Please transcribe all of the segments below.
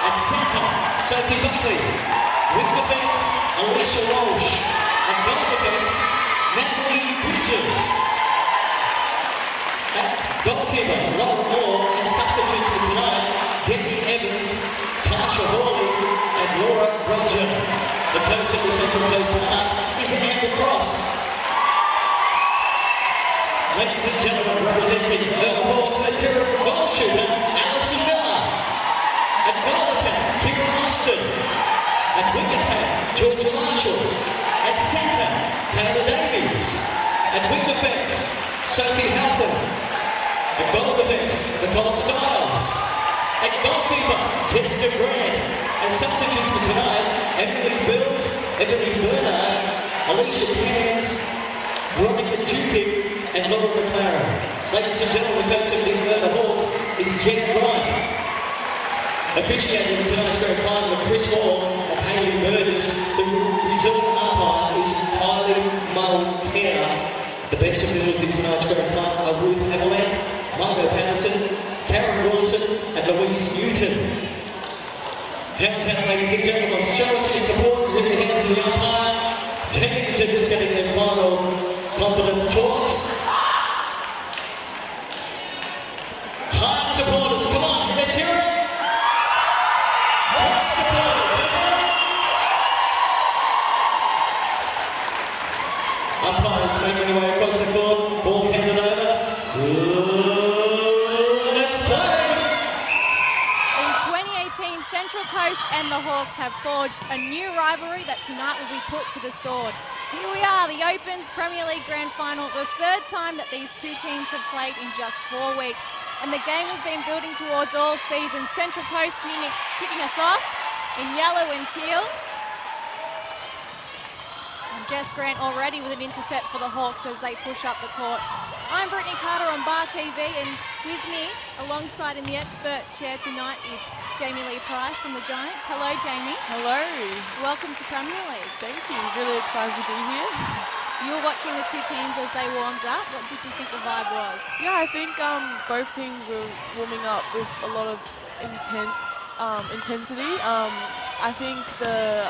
At centre, Sophie Buckley. Wing defence, Alicia Walsh. At goal defence, Natalie Bridges. At goalkeeper, Laura Moore. And substitutes for tonight, Debbie Evans, Tasha Hawley, and Laura Roger. The coach of the Central Coast tonight is Amber Cross. Ladies and gentlemen, representing the Hawks, let's hear it from goal shooter, Alison Miller. At goal attack, Kira Austin. At wing attack, Georgia Marshall. At centre, Taylor Davies. At wing defence, Sophie Halpin. At goal defence, Nicole Stiles. At goalkeeper, Jessica Grant. And substitutes for tonight, Emily Bills, Emily Bernard, Alicia Pans, Veronica Dukic, and Laura McLaren. Ladies and gentlemen, the coach of the ERNA Hawks is Jen Wright. Officiating tonight's grand final with Chris Hall and Hayley Burgess. The reserve umpire is Kylie Mulcair. The bench officials in tonight's grand final are Ruth Haviland, Margot Patterson, Karen Wilson, and Louise Newton. Hands out, ladies and gentlemen. Show us your support with the hands of the umpire. Teams are just getting their final confidence talks. Hard supporters, come on, let's hear it. Hard supporters, let's hear it. Umpires making their way across the court, ball's handed over. Let's play. In 2018, Central Coast and the Hawks have forged a new rivalry that tonight will be put to the sword. Here we are, the Opens Premier League Grand Final, the third time that these two teams have played in just 4 weeks. And the game we've been building towards all season. Central Coast kicking us off in yellow and teal. And Jess Grant already with an intercept for the Hawks as they push up the court. I'm Brittany Carter on Bar TV, and with me, alongside in the expert chair tonight, is Jamie Lee Price from the Giants. Hello, Jamie. Hello. Welcome to Premier League. Thank you. Really excited to be here. You were watching the two teams as they warmed up. What did you think the vibe was? Yeah, I think both teams were warming up with a lot of intensity. I think the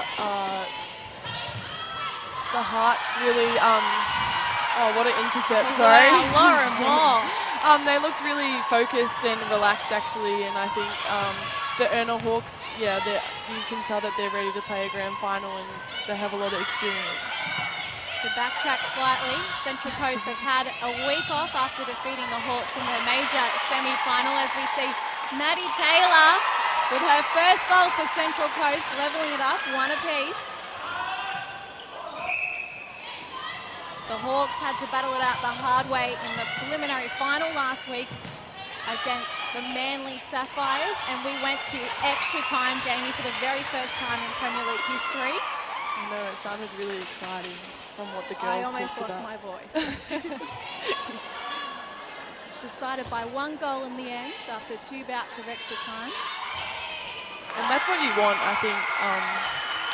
Hearts really oh, what an intercept! Sorry, wow, Laura Moore. They looked really focused and relaxed actually, and I think the ERNA Hawks, yeah, you can tell that they're ready to play a grand final and they have a lot of experience. To backtrack slightly, Central Coast have had a week off after defeating the Hawks in their major semi-final, as we see Maddie Taylor with her first goal for Central Coast, levelling it up, 1 apiece. The Hawks had to battle it out the hard way in the preliminary final last week against the Manly Sapphires, and we went to extra time, Jamie, for the very first time in Premier League history. No, it sounded really exciting from what the girls I almost talked lost about. my voice. Decided by 1 goal in the end after 2 bouts of extra time. And that's what you want, I think,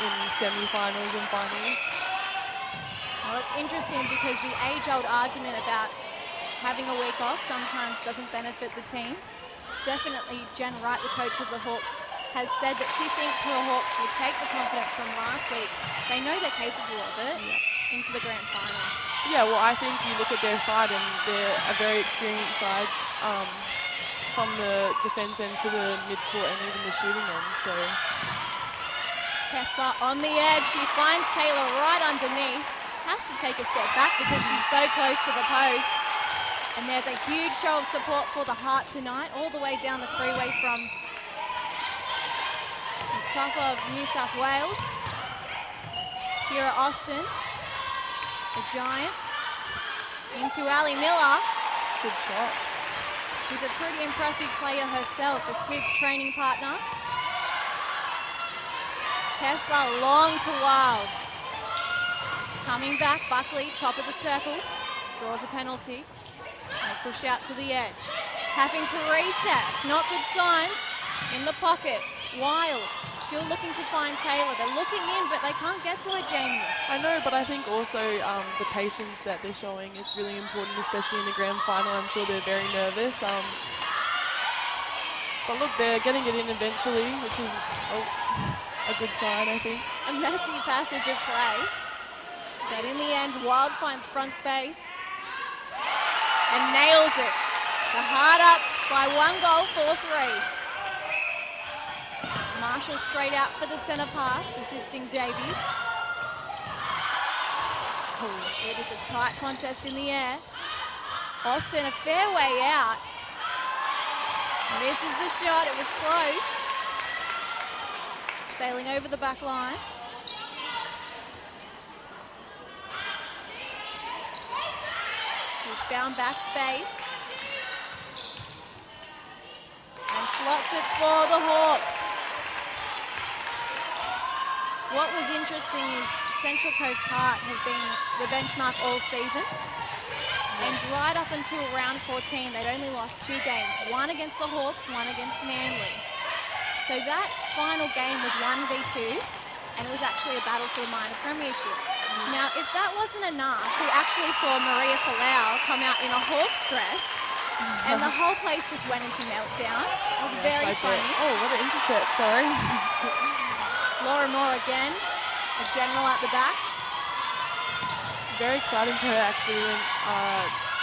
in semi-finals and finals. Well, it's interesting because the age-old argument about having a week off sometimes doesn't benefit the team. Definitely Jen Wright, the coach of the Hawks, has said that she thinks her Hawks will take the confidence from last week. They know they're capable of it into the grand final. Yeah, well, I think you look at their side and they're a very experienced side from the defence end to the mid-court and even the shooting end, so. Kessler on the edge. She finds Taylor right underneath. Has to take a step back because she's so close to the post. And there's a huge show of support for the Heart tonight, all the way down the freeway from the top of New South Wales. Kira Austin, the Giant, into Ali Miller. Good shot. Who's a pretty impressive player herself, a Swift's training partner. Kessler long to Wild. Coming back, Buckley, top of the circle, draws a penalty. They push out to the edge. Having to reset, not good signs. In the pocket, Wild, still looking to find Taylor. They're looking in, but they can't get to it, Jamie. I know, but I think also the patience that they're showing, it's really important, especially in the grand final. I'm sure they're very nervous. But look, they're getting it in eventually, which is a good sign, I think. A messy passage of play. But in the end, Wild finds front space and nails it. The Heart up by 1 goal, 4-3. Marshall straight out for the centre pass, assisting Davies. It is a tight contest in the air. Austin, a fair way out. Misses the shot, it was close. Sailing over the back line. She's found back space. And slots it for the Hawks. What was interesting is Central Coast Heart have been the benchmark all season. And right up until round 14, they'd only lost 2 games. 1 against the Hawks, 1 against Manly. So that final game was 1v2, and it was actually a battle for the minor premiership. Now, if that wasn't enough, we actually saw Maria Folau come out in a Hawks dress, and the whole place just went into meltdown. It was very funny. Oh, what an intercept, sorry. Laura Moore again, a general at the back. Very exciting for her, actually,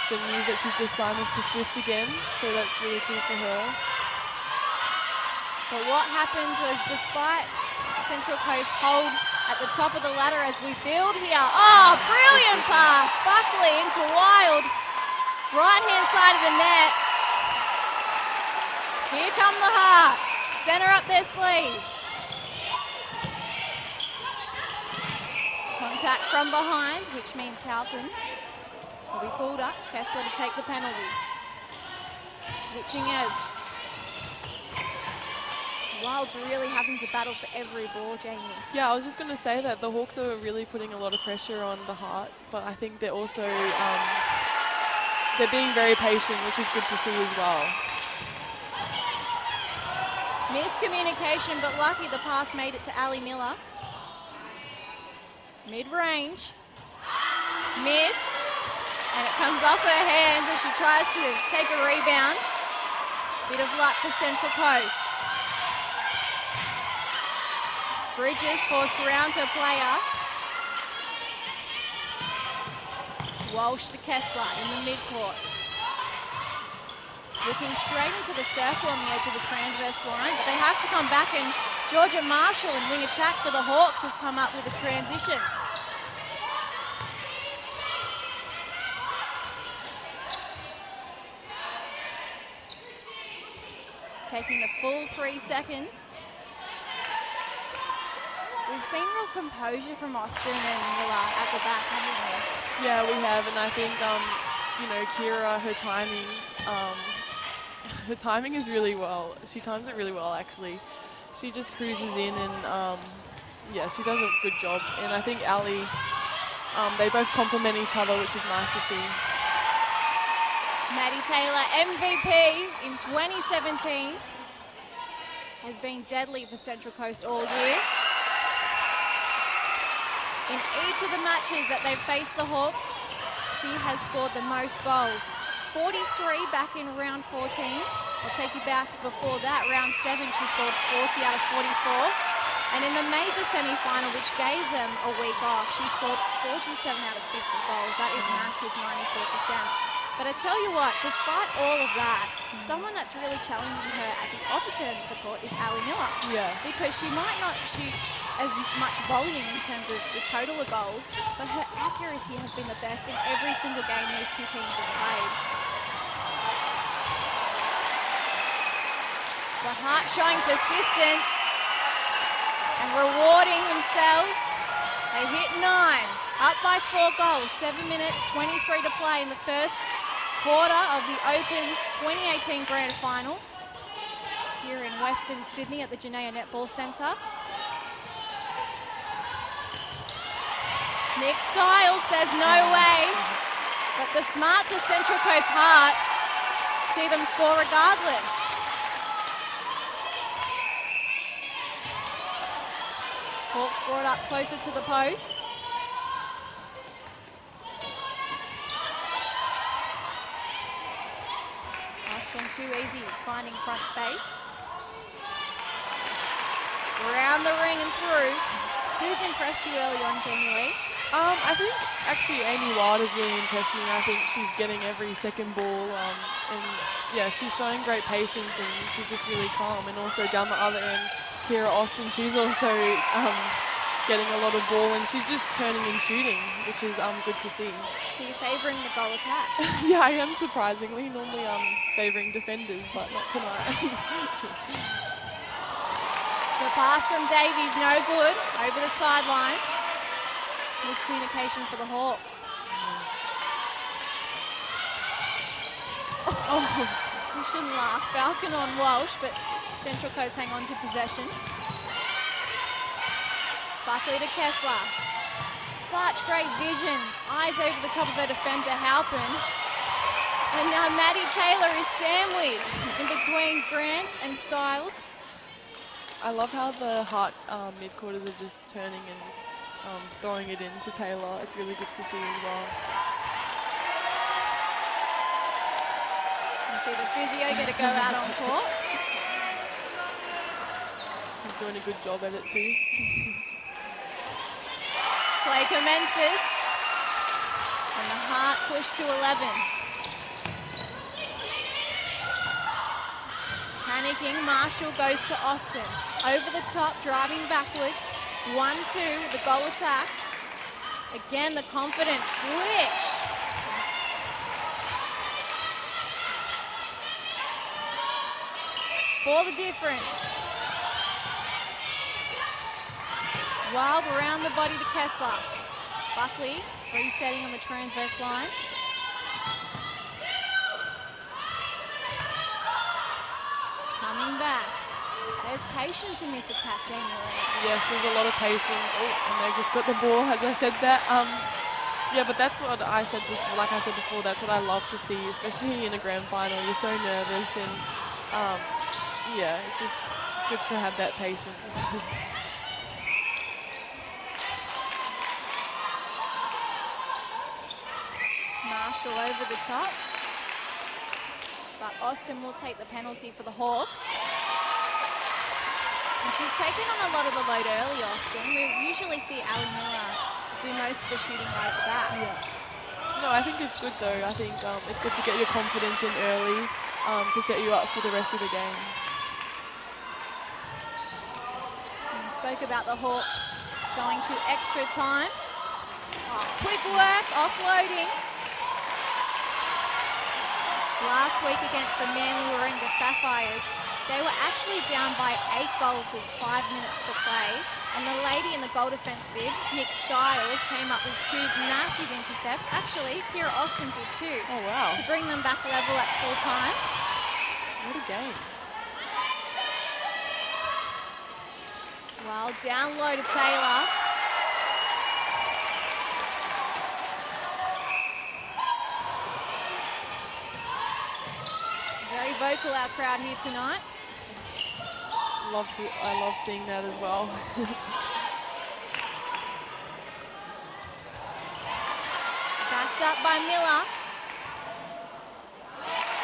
when the news that she's just signed with the Swifts again, so that's really cool for her. But what happened was, despite Central Coast hold at the top of the ladder as we build here, oh, brilliant pass, Buckley into Wild, right-hand side of the net. Here come the Heart, center up their sleeve. Contact from behind, which means Halpin will be pulled up. Kessler to take the penalty. Switching edge. Wild's really having to battle for every ball, Jamie. Yeah, I was just going to say that the Hawks are really putting a lot of pressure on the Heart, but I think they're also they're being very patient, which is good to see as well. Miscommunication, but lucky the pass made it to Ali Miller. Mid-range, missed, and it comes off her hands as she tries to take a rebound. Bit of luck for Central Coast. Bridges forced around her player. Walsh to Kessler in the midcourt. Looking straight into the circle on the edge of the transverse line, but they have to come back, and Georgia Marshall in wing attack for the Hawks has come up with a transition. Taking the full 3 seconds. We've seen real composure from Austin and Miller at the back, haven't we? Yeah, we have, and I think, you know, Kira, her timing is really well. She times it really well, actually. She just cruises in and, yeah, she does a good job. And I think Ali, they both complement each other, which is nice to see. Maddie Taylor, MVP in 2017, has been deadly for Central Coast all year. In each of the matches that they've faced the Hawks, she has scored the most goals. 43 back in round 14. I'll take you back before that, round 7, she scored 40 out of 44. And in the major semi-final, which gave them a week off, she scored 47 out of 50 goals. That is massive, 94%. But I tell you what, despite all of that, someone that's really challenging her at the opposite end of the court is Ali Miller. Yeah. Because she might not shoot as much volume in terms of the total of goals, but her accuracy has been the best in every single game these two teams have played. The Heart showing persistence and rewarding themselves. They hit 9, up by 4 goals, 7 minutes, 23 to play in the first quarter of the Open's 2018 Grand Final here in Western Sydney at the Janea Netball Centre. Nick Stiles says no way, but the smarts of Central Coast Heart see them score regardless. Hawks brought up closer to the post. Austin too easy finding front space. Around the ring and through. Who's impressed you early on, Jamie Lee? I think actually Amy Wild has really impressed me. I think she's getting every second ball, and yeah, she's showing great patience, and she's just really calm. And also down the other end, Kira Austin, she's also getting a lot of ball, and she's just turning and shooting, which is good to see. So you're favouring the goal attack? Yeah, I am surprisingly. Normally I'm favouring defenders, but not tonight. The pass from Davies, no good. Over the sideline. Miscommunication for the Hawks. Oh, we shouldn't laugh. Falcon on Walsh, but Central Coast hang on to possession. Buckley to Kessler. Such great vision. Eyes over the top of her defender, Halpin. And now Maddie Taylor is sandwiched in between Grant and Styles. I love how the Hart mid-quarters are just turning and throwing it in to Taylor. It's really good to see as well. You see the physio get to go out on court. He's doing a good job at it too. Play commences. And the Hart push to 11. Panicking, Marshall goes to Austin. Over the top, driving backwards. 1-2, the goal attack. Again, the confidence switch. For the difference. Wild around the body to Kessler. Buckley resetting on the transverse line. Coming back. There's patience in this attack, Jamie Lee. Yes, there's a lot of patience. Oh, and they just got the ball as I said that. Yeah, but that's what I said before. Like I said before, that's what I love to see, especially in a grand final. You're so nervous, and yeah, it's just good to have that patience. Marshall over the top. But Austin will take the penalty for the Hawks. And she's taken on a lot of the load early, Austin. We usually see Ali Miller do most of the shooting right at the back. Yeah. No, I think it's good though. I think it's good to get your confidence in early to set you up for the rest of the game. And we spoke about the Hawks going to extra time. Oh, quick work, offloading. Last week against the Manly Warringah Sapphires, they were actually down by 8 goals with 5 minutes to play. And the lady in the goal defence bib, Nick Styles, came up with 2 massive intercepts. Actually, Kira Austin did too. Oh, wow. To bring them back level at full time. What a game. Well, down low to Taylor. Very vocal, our crowd here tonight. I love seeing that as well. Backed up by Miller.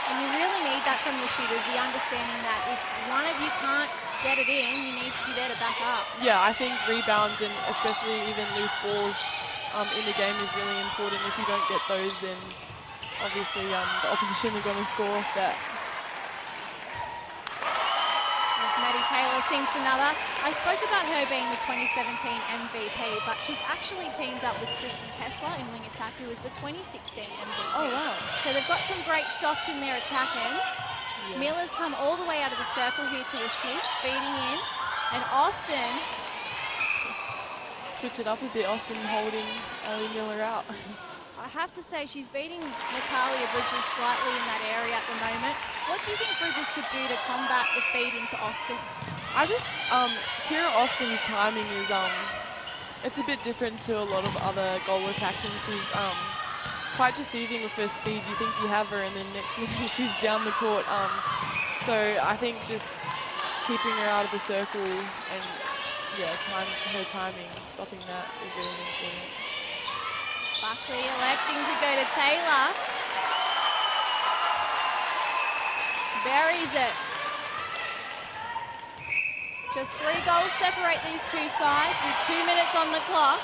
And you really need that from the shooters, the understanding that if one of you can't get it in, you need to be there to back up. Yeah, I think rebounds and especially even loose balls in the game is really important. If you don't get those, then obviously the opposition are going to score off that. Maddie Taylor sinks another. I spoke about her being the 2017 MVP, but she's actually teamed up with Kristen Kessler in wing attack, who was the 2016 MVP. Oh, wow. So they've got some great stocks in their attack end. Yeah. Miller's come all the way out of the circle here to assist, feeding in. And Austin... Switch it up a bit, Austin holding Ali Miller out. I have to say she's beating Natalia Bridges slightly in that area at the moment. What do you think Bridges could do to combat the feed into Austin? I just, Kira Austin's timing is, it's a bit different to a lot of other goal attacks, and she's quite deceiving with her speed. You think you have her, and then next minute she's down the court. So I think just keeping her out of the circle and, yeah, her timing, stopping that is really important. Buckley electing to go to Taylor. Buries it. Just 3 goals separate these two sides with 2 minutes on the clock.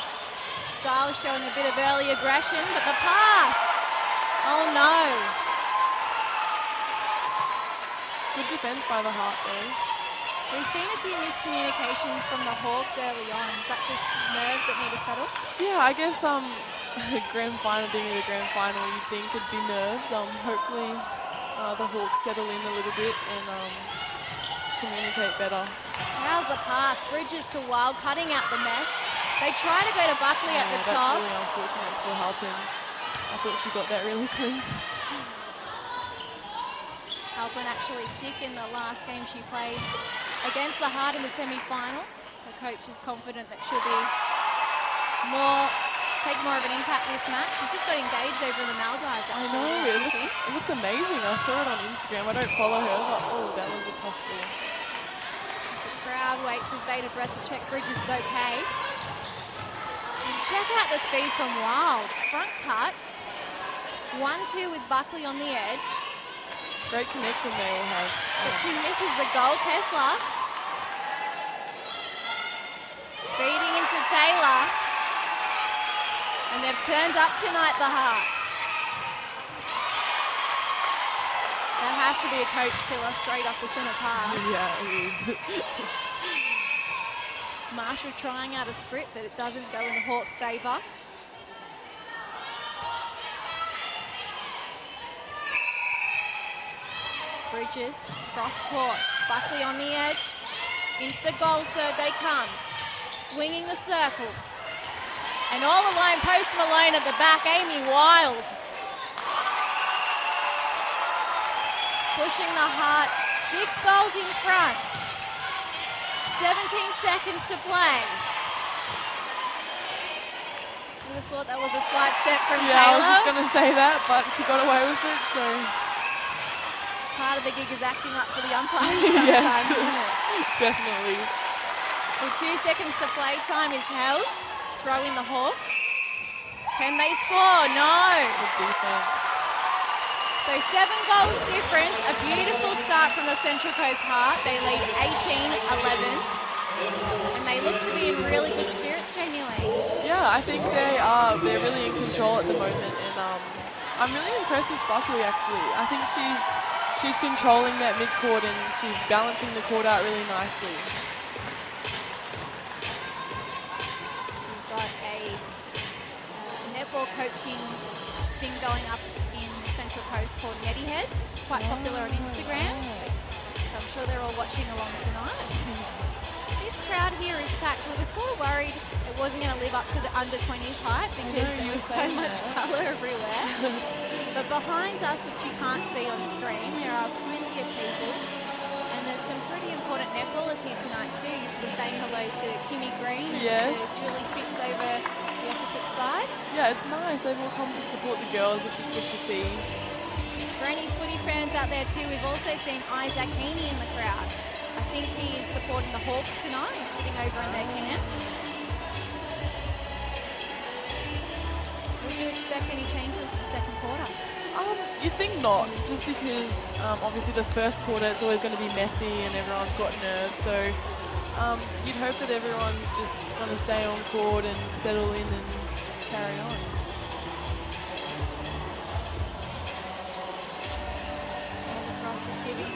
Styles showing a bit of early aggression, but the pass. Oh no. Good defense by the Heart though. We've seen a few miscommunications from the Hawks early on. Is that just nerves that need to settle? Yeah, I guess grand final being at a grand final, you'd think it'd be nerves. Hopefully the Hawks settle in a little bit and communicate better. How's the pass? Bridges to Wild, cutting out the mess. They try to go to Buckley at the top. That's really unfortunate for Halpin. I thought she got that really clean. Halpin actually sick in the last game she played against the Heart in the semi-final. Her coach is confident that she'll be take more of an impact this match. She just got engaged over in the Maldives actually. I know, it looks amazing. I saw it on Instagram. I don't follow her, but oh, that was a tough ball. As the crowd waits with bated breath to check Bridges is okay. And check out the speed from Wild. Front cut. 1-2 with Buckley on the edge. Great connection they all have. But she misses the goal, Kessler. Feeding into Taylor. And they've turned up tonight, the Heart. That has to be a coach killer straight off the centre pass. Yeah, it is. Marshall trying out a strip, but it doesn't go in the Hawks' favour. Bridges, cross court, Buckley on the edge, into the goal third they come, swinging the circle. And all alone, Post Malone at the back, Amy Wild. Pushing the Heart, 6 goals in front. 17 seconds to play. I would have thought that was a slight step from Taylor. Yeah, I was just going to say that, but she got away with it, so. Part of the gig is acting up for the umpires sometimes, isn't it? Definitely. With 2 seconds to play, time is held. Throw in the Hawks. Can they score? No. Good defense. So 7 goals difference. A beautiful start from the Central Coast Heart. They lead 18-11. And they look to be in really good spirits, Jamie Lee. Yeah, I think they're really in control at the moment, and I'm really impressed with Buckley actually. I think she's controlling that mid-court and she's balancing the court out really nicely. She's got a netball coaching thing going up in Central Coast called Netty Heads. It's quite popular on Instagram. So I'm sure they're all watching along tonight. This crowd here is packed. We were sort of worried it wasn't going to live up to the under-20s hype because there was so much colour everywhere. But behind us, which you can't see on screen, there are plenty of people. And there's some pretty important netballers here tonight too. You were saying hello to Kimmy Green and to Julie Fitz over the opposite side. Yeah, it's nice. They've all come to support the girls, which is good to see. For any footy fans out there too, we've also seen Isaac Heaney in the crowd. I think he is supporting the Hawks tonight. He's sitting over in their camp. Would you expect any changes in the second quarter? You'd think not, just because obviously the first quarter it's always going to be messy and everyone's got nerves. So you'd hope that everyone's just going to stay on court and settle in and carry on. And Cross just giving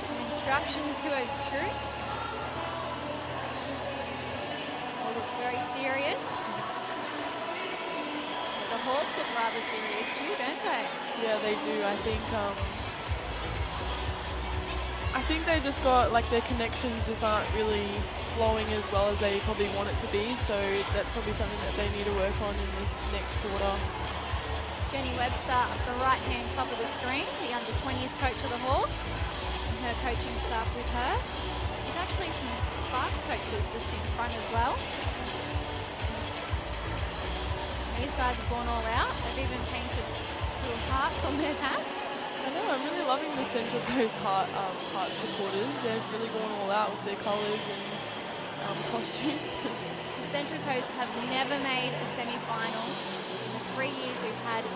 some instructions to her troops. All looks very serious. The Hawks look rather serious too, don't they? Yeah, they do. I think they just got, like, their connections just aren't really flowing as well as they probably want it to be. So that's probably something that they need to work on in this next quarter. Jenny Webster at the right-hand top of the screen, the under-20s coach of the Hawks, and her coaching staff with her. There's actually some Sparks coaches just in front as well. These guys have gone all out. They've even painted little hearts on their hats. I know, I'm really loving the Central Coast Heart supporters. They've really gone all out with their colours and costumes. The Central Coast have never made a semi-final in the 3 years we've had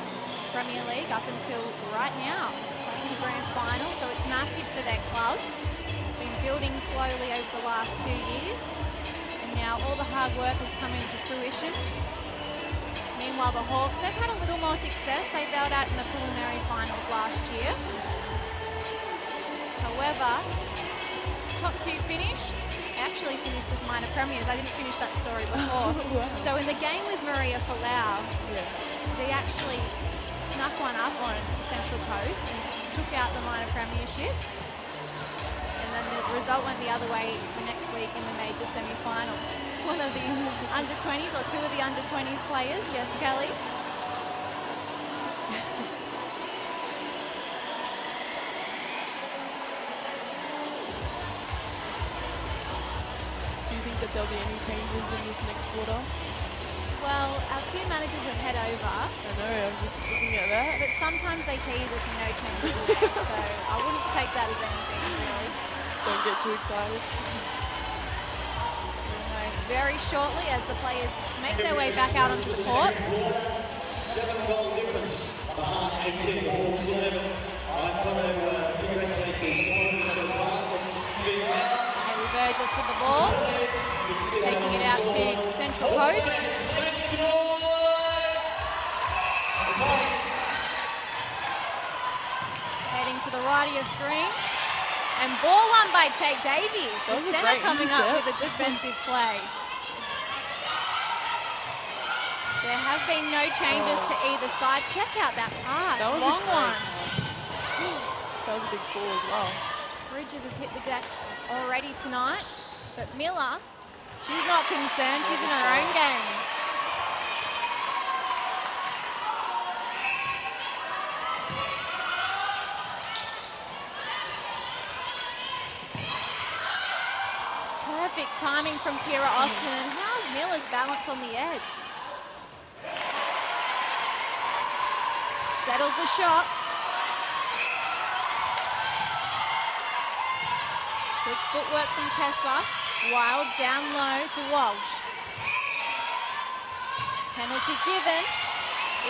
Premier League up until right now, playing the grand final, so it's massive for their club. been building slowly over the last 2 years, and now all the hard work has come into fruition. Meanwhile, the Hawks, they've had a little more success. They bailed out in the preliminary finals last year. However, top 2 finish, actually finished as minor premiers. I didn't finish that story before. Wow. So in the game with Maria Falau, Yeah. they actually snuck one up on Central Coast and took out the minor premiership. And then the result went the other way the next week in the major semi-final. One of the under-20s, or 2 of the under-20s players, Jess Kelly. Do you think that there'll be any changes in this next quarter? Well, our 2 managers have head over, I know, I'm just looking at that. but sometimes they tease us and no changes are made, so I wouldn't take that as anything, really. Don't get too excited. We'll know very shortly as the players make their way back out onto the court. 7-goal difference behind 18, the Hawks 11. I've got to congratulate the Swans so far. Haley Burgess with the ball, taking it out to Central Coast. Heading to the right of your screen. And ball won by Tate Davies. That The was a centre great coming up intercept. with a defensive play. There have been no changes to either side. Check out that pass. That was Long a great one. That was a big fall as well. Bridges has hit the deck already tonight. But Miller, she's not concerned. She's in her own game. Perfect timing from Kira Austin. And how's Miller's balance on the edge? Settles the shot. Good footwork from Kessler. Wild down low to Walsh. Penalty given.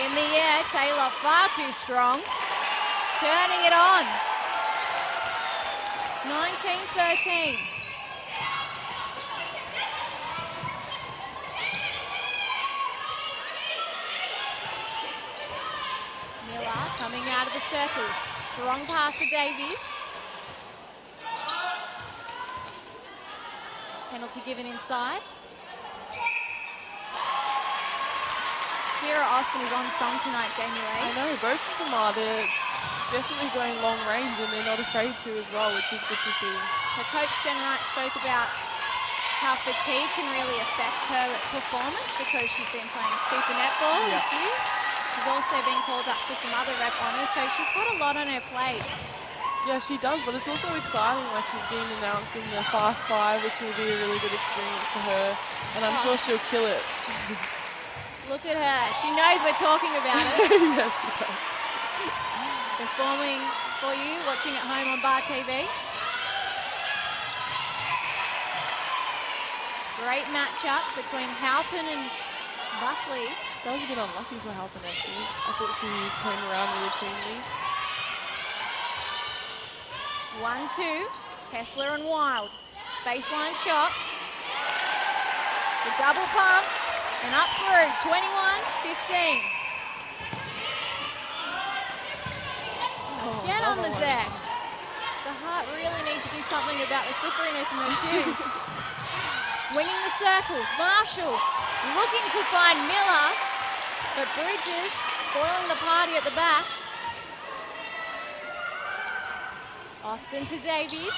In the air, Taylor far too strong. Turning it on. 19-13. Miller coming out of the circle. Strong pass to Davies. Penalty given inside. Kira Austin is on song tonight, Jamie I Ray. know, both of them are. They're definitely going long range and they're not afraid to as well, which is good to see. Her coach, Jen Wright, spoke about how fatigue can really affect her performance because she's been playing Super Netball this year. She's also been called up for some other rep honours, so she's got a lot on her plate. Yeah, she does, but it's also exciting. Like, she's been announced in the Fast 5, which will be a really good experience for her, and I'm sure she'll kill it. Look at her. She knows we're talking about it. Yeah, she does. Performing for you, watching at home on Bar TV. Great matchup between Halpin and Buckley. That was a bit unlucky for Halpin, actually. I thought she came around really cleanly. 1-2, Kessler and Wild. Baseline shot. The double pump, and up through, 21-15. Get on the deck. The Heart really need to do something about the slipperiness in their shoes. Swinging the circle, Marshall looking to find Miller, but Bridges spoiling the party at the back. Austin to Davies,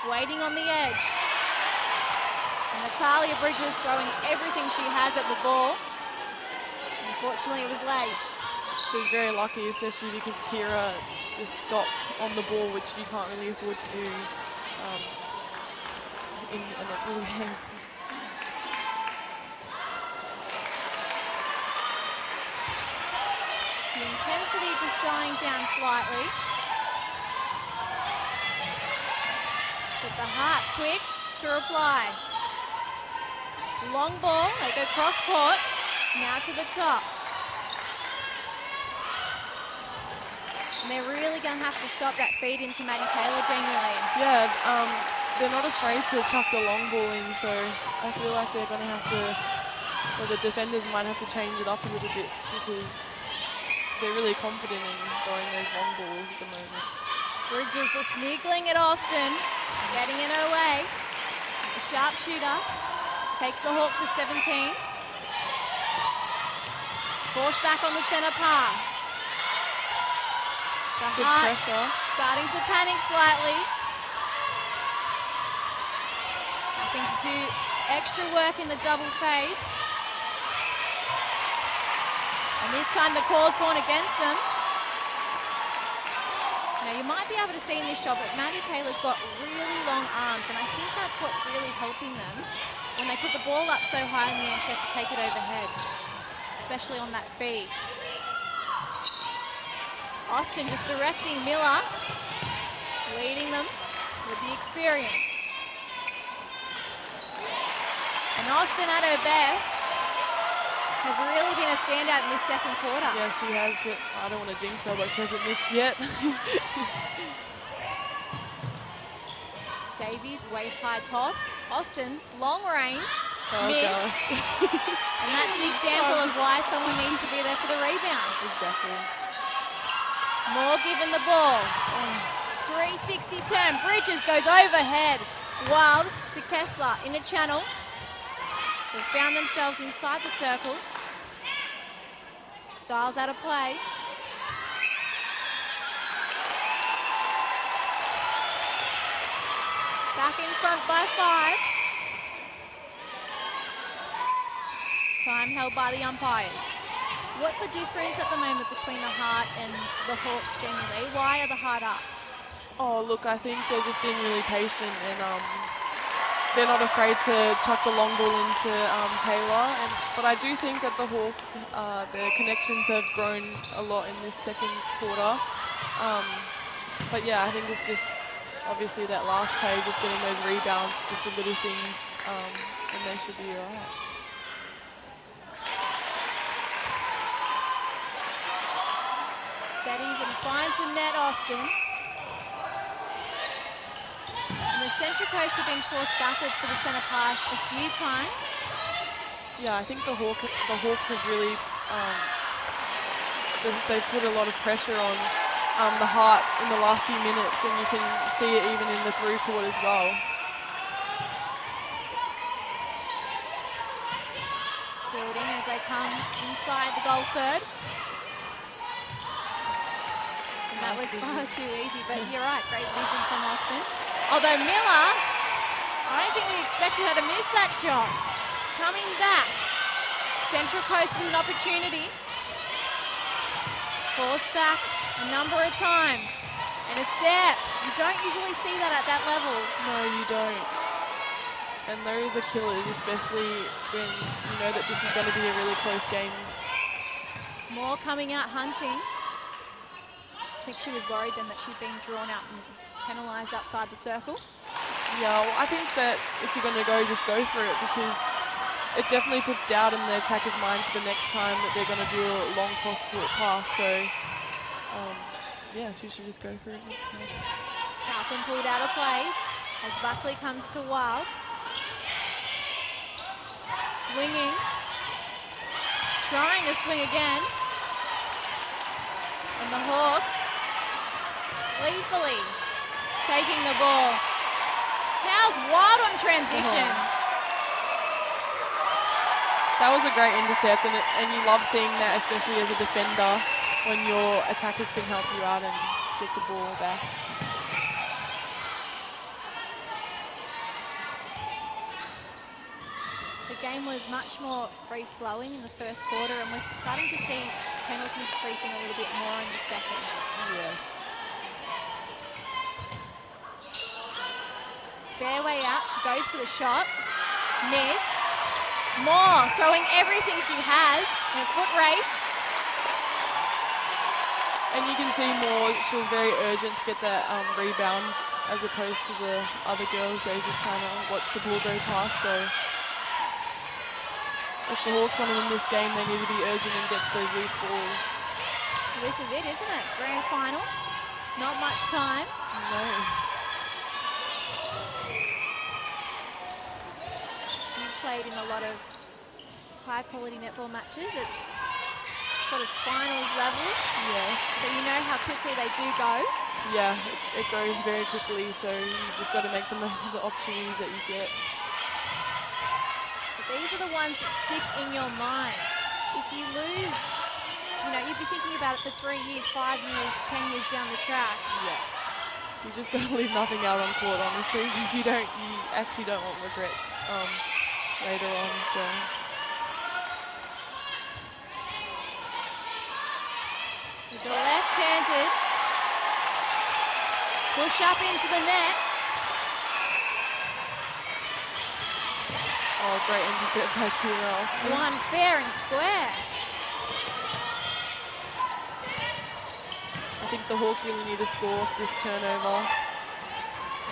waiting on the edge. And Natalia Bridges throwing everything she has at the ball. Unfortunately, it was late. She was very lucky, especially because Kira just stopped on the ball, which you can't really afford to do in a netball game. The intensity just dying down slightly. But the Heart quick to reply. Long ball, they go cross court, now to the top. And they're really going to have to stop that feed into Maddie Taylor, Jamie Lee. Yeah, they're not afraid to chuck the long ball in, so I feel like they're going to have to, or the defenders might have to change it up a little bit because they're really confident in throwing those long balls at the moment. Bridges is niggling at Austin, getting in her way. The sharpshooter takes the Hawk to 17. Forced back on the center pass. The Good Heart pressure. starting to panic slightly. Having to do extra work in the double phase. And this time the call's gone against them. Now you might be able to see in this shot, but Maddie Taylor's got really long arms, and I think that's what's really helping them. When they put the ball up so high in the end, she has to take it overhead, especially on that feed. Austin just directing Miller, leading them with the experience. And Austin at her best has really been a standout in this second quarter. Yeah, she has. I don't want to jinx her, but she hasn't missed yet. Davies, waist-high toss. Austin, long range, Oh, missed. gosh. And that's an example of why someone needs to be there for the rebounds. Exactly. Moore given the ball. 360 turn. Bridges goes overhead. Wild to Kessler in a channel. They found themselves inside the circle. Styles out of play. Back in front by 5. Time held by the umpires. What's the difference at the moment between the Heart and the Hawks generally? Why are the Heart up? Oh, look, I think they're just being really patient and they're not afraid to chuck the long ball into Taylor. But I do think that the Hawk, their connections have grown a lot in this second quarter. But yeah, I think it's just obviously that last play, just getting those rebounds, just the little things, and they should be all right. Steadies and finds the net, Austin. And the Central Coast have been forced backwards for the centre pass a few times. Yeah, I think the Hawks have really, they've put a lot of pressure on the Heart in the last few minutes, and you can see it even in the through court as well. Building as they come inside the goal third. And that was far too easy, but you're right, great vision from Austin. Although Miller, I don't think we expected her to miss that shot. Coming back, Central Coast with an opportunity. Forced back a number of times. And a step. You don't usually see that at that level. No, you don't. And those are killers, especially when you know that this is going to be a really close game. Moore coming out hunting. I think she was worried then that she'd been drawn out and penalised outside the circle. Yeah, well, I think that if you're going to go, just go for it, because it definitely puts doubt in the attacker's mind for the next time that they're going to do a long cross-court pass. So, yeah, she should just go for it next time. Halpin pulled out of play as Buckley comes to Wild. Swinging. Trying to swing again. And the Hawks gleefully taking the ball. How's Wild on transition? That was a great intercept, and you love seeing that, especially as a defender, when your attackers can help you out and get the ball back. The game was much more free-flowing in the first quarter, and we're starting to see penalties creeping a little bit more in the second. Yes. Fairway out, she goes for the shot. Missed. Moore throwing everything she has in a foot race. And you can see Moore, she was very urgent to get that rebound, as opposed to the other girls. They just kind of watched the ball go past. So if the Hawks want to win this game, they need to be urgent and get to those loose balls. This is it, isn't it? Grand final. Not much time. No. played in a lot of high-quality netball matches at sort of finals level. Yes. So you know how quickly they do go. Yeah, it goes very quickly, so you just got to make the most of the opportunities that you get. But these are the ones that stick in your mind. If you lose, you know, you'd be thinking about it for 3 years, 5 years, 10 years down the track. Yeah. You just got to leave nothing out on court, honestly, because you actually don't want regrets later on, so. With the left-handed push up into the net. Oh, great intercept by Kira Austin. One fair and square. I think the Hawks really need to score off this turnover,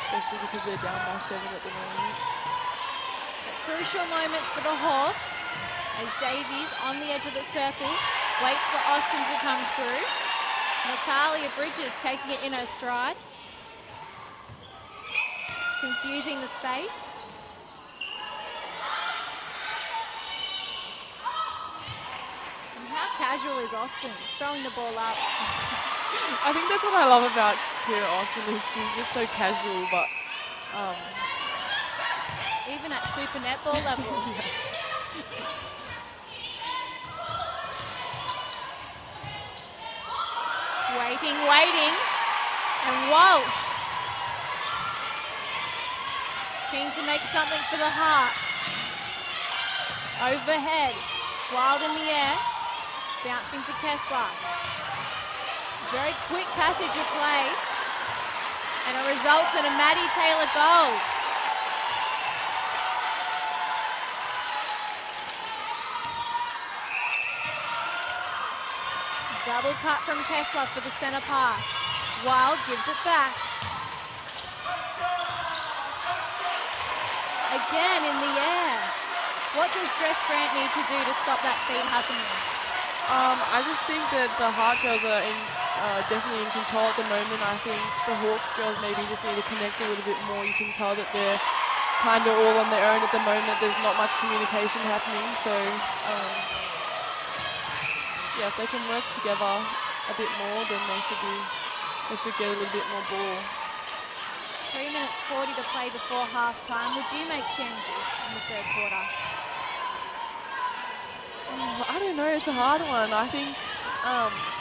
especially because they're down by 7 at the moment. So crucial moments for the Hawks as Davies on the edge of the circle waits for Austin to come through. Natalia Bridges taking it in her stride. Confusing the space. And how casual is Austin? Throwing the ball up. I think that's what I love about Kira Austin is she's just so casual, but Even at super netball level. yeah. Waiting, and Walsh keen to make something for the Heart. Overhead, Wild in the air, bouncing to Kessler. Very quick passage of play, and it results in a Maddie Taylor goal. Double cut from Kessler for the centre pass. Wild gives it back. Again in the air. What does Dress Grant need to do to stop that feed happening? I just think that the Heart girls are definitely in control at the moment. I think the Hawks girls maybe just need to connect a little bit more. You can tell that they're kind of all on their own at the moment. There's not much communication happening, so yeah, if they can work together a bit more, then they should get a little bit more ball. 3 minutes 40 to play before half-time. Would you make changes in the third quarter? I don't know, it's a hard one. I think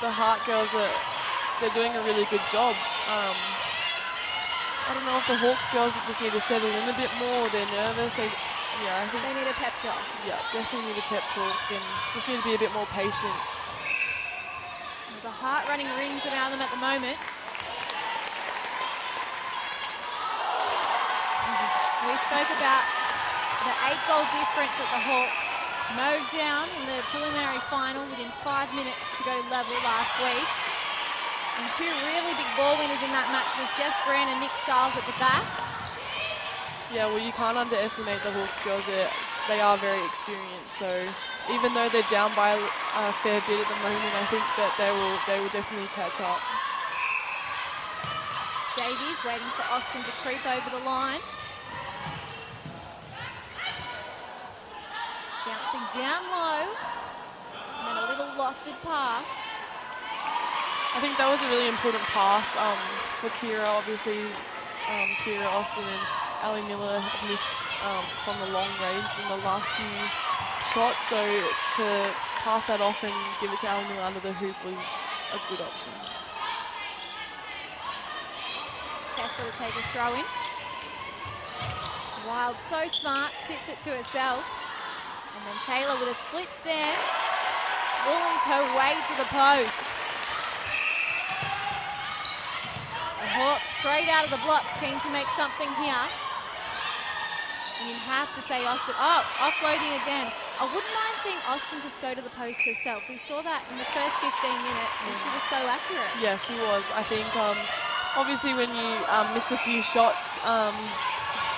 the Heart girls they're doing a really good job. I don't know if the Hawks girls just need to settle in a bit more. They're nervous. I think They need a pep talk. Yeah, definitely need a pep talk and just need to be a bit more patient. The Heart running rings around them at the moment. We spoke about the 8-goal difference that the Hawks mowed down in the preliminary final within 5 minutes to go level last week. And 2 really big ball winners in that match was Jess Grant and Nick Stiles at the back. Yeah, well, you can't underestimate the Hawks girls. They are very experienced, so even though they're down by a fair bit at the moment, I think that they will definitely catch up. Davies waiting for Austin to creep over the line. Bouncing down low, and then a little lofted pass. I think that was a really important pass for Kira. Obviously, Kira Austin and Ali Miller have missed from the long range in the last few shots, so to pass that off and give it to Ali Miller under the hoop was a good option. Kessler will take a throw in. Wild, so smart, tips it to herself. And then Taylor with a split stance, bullies her way to the post. The Hawks straight out of the blocks, keen to make something here. And you have to say Austin, offloading again. I wouldn't mind seeing Austin just go to the post herself. We saw that in the first 15 minutes and she was so accurate. Yeah, she was. I think obviously when you miss a few shots,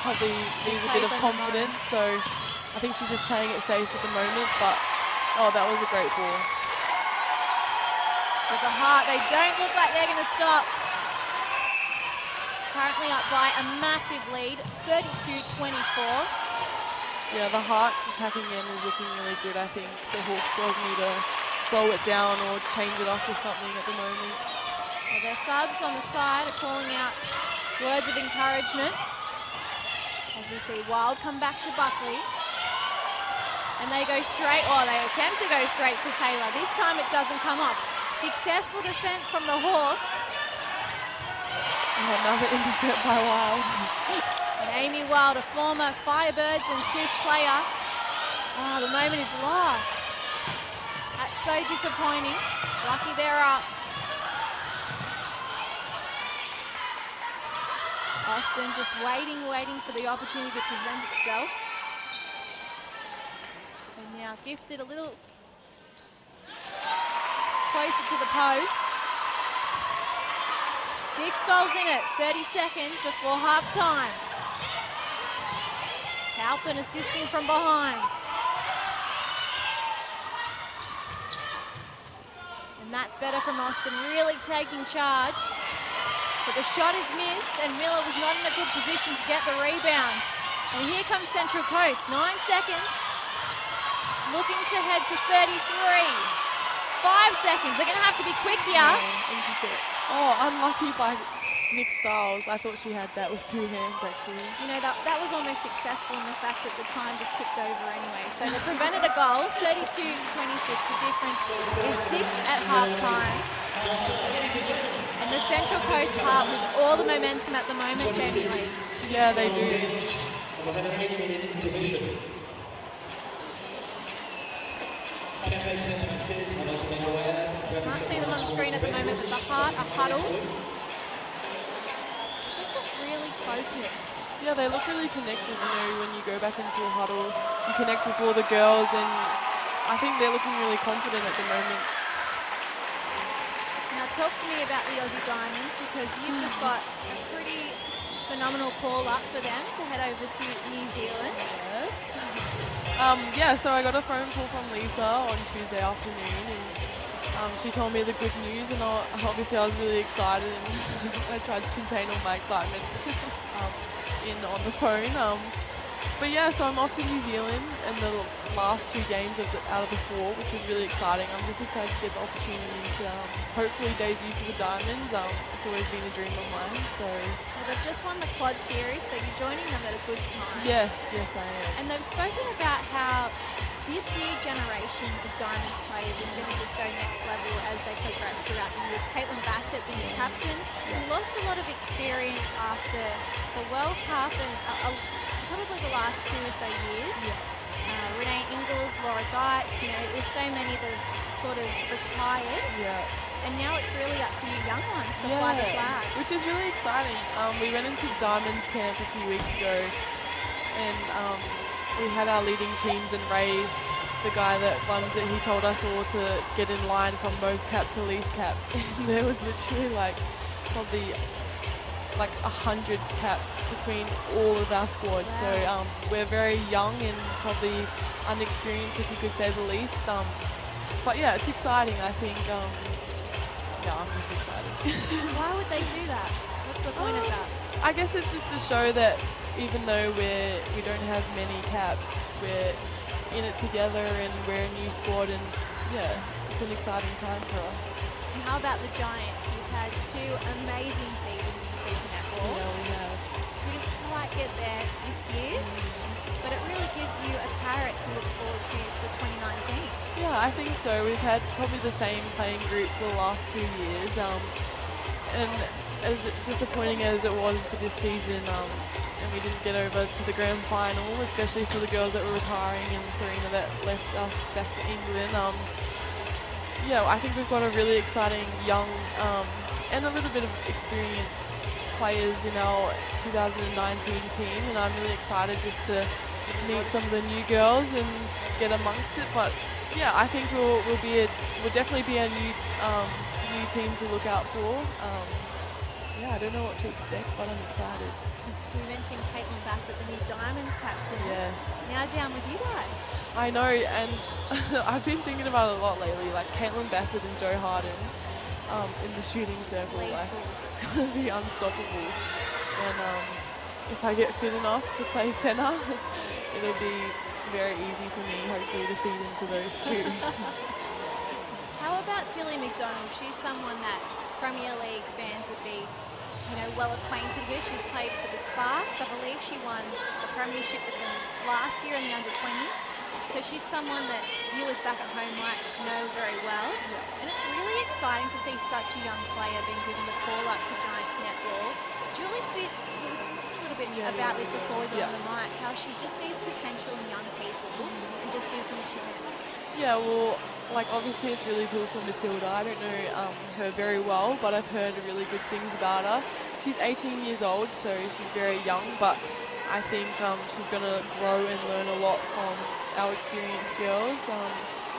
probably lose a bit of confidence. So I think she's just playing it safe at the moment, but that was a great ball. With the Heart, they don't look like they're going to stop. Currently up by a massive lead, 32-24. Yeah, the Hearts attacking end is looking really good. I think the Hawks girls need to slow it down or change it up or something at the moment. Well, their subs on the side are calling out words of encouragement. As we see Wild come back to Buckley. And they go straight, or they attempt to go straight to Taylor. This time it doesn't come off. Successful defense from the Hawks. Oh, another intercept by Wild. And Amy Wild, a former Firebirds and Swifts player. Oh, the moment is lost. That's so disappointing. Lucky they're up. Austin just waiting for the opportunity to present itself. And now gifted a little closer to the post. 6 goals in it, 30 seconds before half time. Halpin assisting from behind. And that's better from Austin, really taking charge. But the shot is missed and Miller was not in a good position to get the rebounds. And here comes Central Coast, 9 seconds. Looking to head to 33. 5 seconds, they're gonna have to be quick here. Oh, unlucky by Nick Stiles. I thought she had that with 2 hands actually. You know, that was almost successful in the fact that the time just ticked over anyway. So they prevented a goal, 32-26. The difference is 6 at halftime. And the Central Coast Heart with all the momentum at the moment, Jamie Lee. Yeah, they do. Can't see them on screen at the moment, but the Heart are huddled. Just look really focused. Yeah, they look really connected, you know, when you go back into a huddle, you connect with all the girls, and I think they're looking really confident at the moment. Now talk to me about the Aussie Diamonds, because you've just got a pretty phenomenal call up for them to head over to New Zealand. Yes. Yeah, so I got a phone call from Lisa on Tuesday afternoon, and she told me the good news, and obviously I was really excited, and I tried to contain all my excitement on the phone. But yeah, so I'm off to New Zealand in the last 2 games out of the 4, which is really exciting. I'm just excited to get the opportunity to hopefully debut for the Diamonds. It's always been a dream of mine. So. Well, they've just won the quad series, so you're joining them at a good time. Yes, I am. And they've spoken about how this new generation of Diamonds players is going to just go next level as they progress throughout the years. Caitlin Bassett, the new captain, who lost a lot of experience after the World Cup and probably the last 2 or so years. Renee Ingles, Laura Geitz, you know, there's so many that have sort of retired. Yeah. And now it's really up to you young ones to fly the flag. Which is really exciting. We went into Diamonds camp a few weeks ago, and we had our leading teams, and Ray, the guy that runs it, he told us all to get in line from most caps to least caps. And there was literally probably 100 caps between all of our squad. Wow. So we're very young and probably unexperienced, if you could say the least. But yeah, it's exciting, I think. Yeah, I'm just excited. Why would they do that? What's the point of that? I guess it's just to show that even though we don't have many caps, we're in it together and we're a new squad, and yeah, it's an exciting time for us. And how about the Giants? You've had 2 amazing seasons in Super Netball. Yeah, we have. Didn't quite get there this year, but it really gives you a carrot to look forward to for 2019. Yeah, I think so. We've had probably the same playing group for the last 2 years, and as disappointing as it was for this season, and we didn't get over to the grand final, especially for the girls that were retiring and Serena that left us back to England. Yeah, I think we've got a really exciting young and a little bit of experienced players in our 2019 team, and I'm really excited just to meet some of the new girls and get amongst it. But yeah, I think we'll definitely be a new team to look out for. Yeah, I don't know what to expect, but I'm excited. We mentioned Caitlin Bassett, the new Diamonds captain. Yes. Now down with you guys. I know, and I've been thinking about it a lot lately, like Caitlin Bassett and Jo Harden in the shooting circle. Like, it's going to be unstoppable. And if I get fit enough to play centre, it'll be very easy for me, hopefully, to feed into those two. How about Tilly McDonald? She's someone that Premier League fans would be, you know, well acquainted with. She's played for the Sparks. I believe she won a premiership with them last year in the under-20s. So she's someone that viewers back at home might know very well. And it's really exciting to see such a young player being given the call up to Giants netball. Julie Fitz, we were talking a little bit about this before we got on the mic, how she just sees potential in young people and just gives them a chance. Yeah, well, like obviously it's really cool for Matilda. I don't know her very well, but I've heard really good things about her. She's 18 years old, so she's very young, but I think she's going to grow and learn a lot from our experienced girls.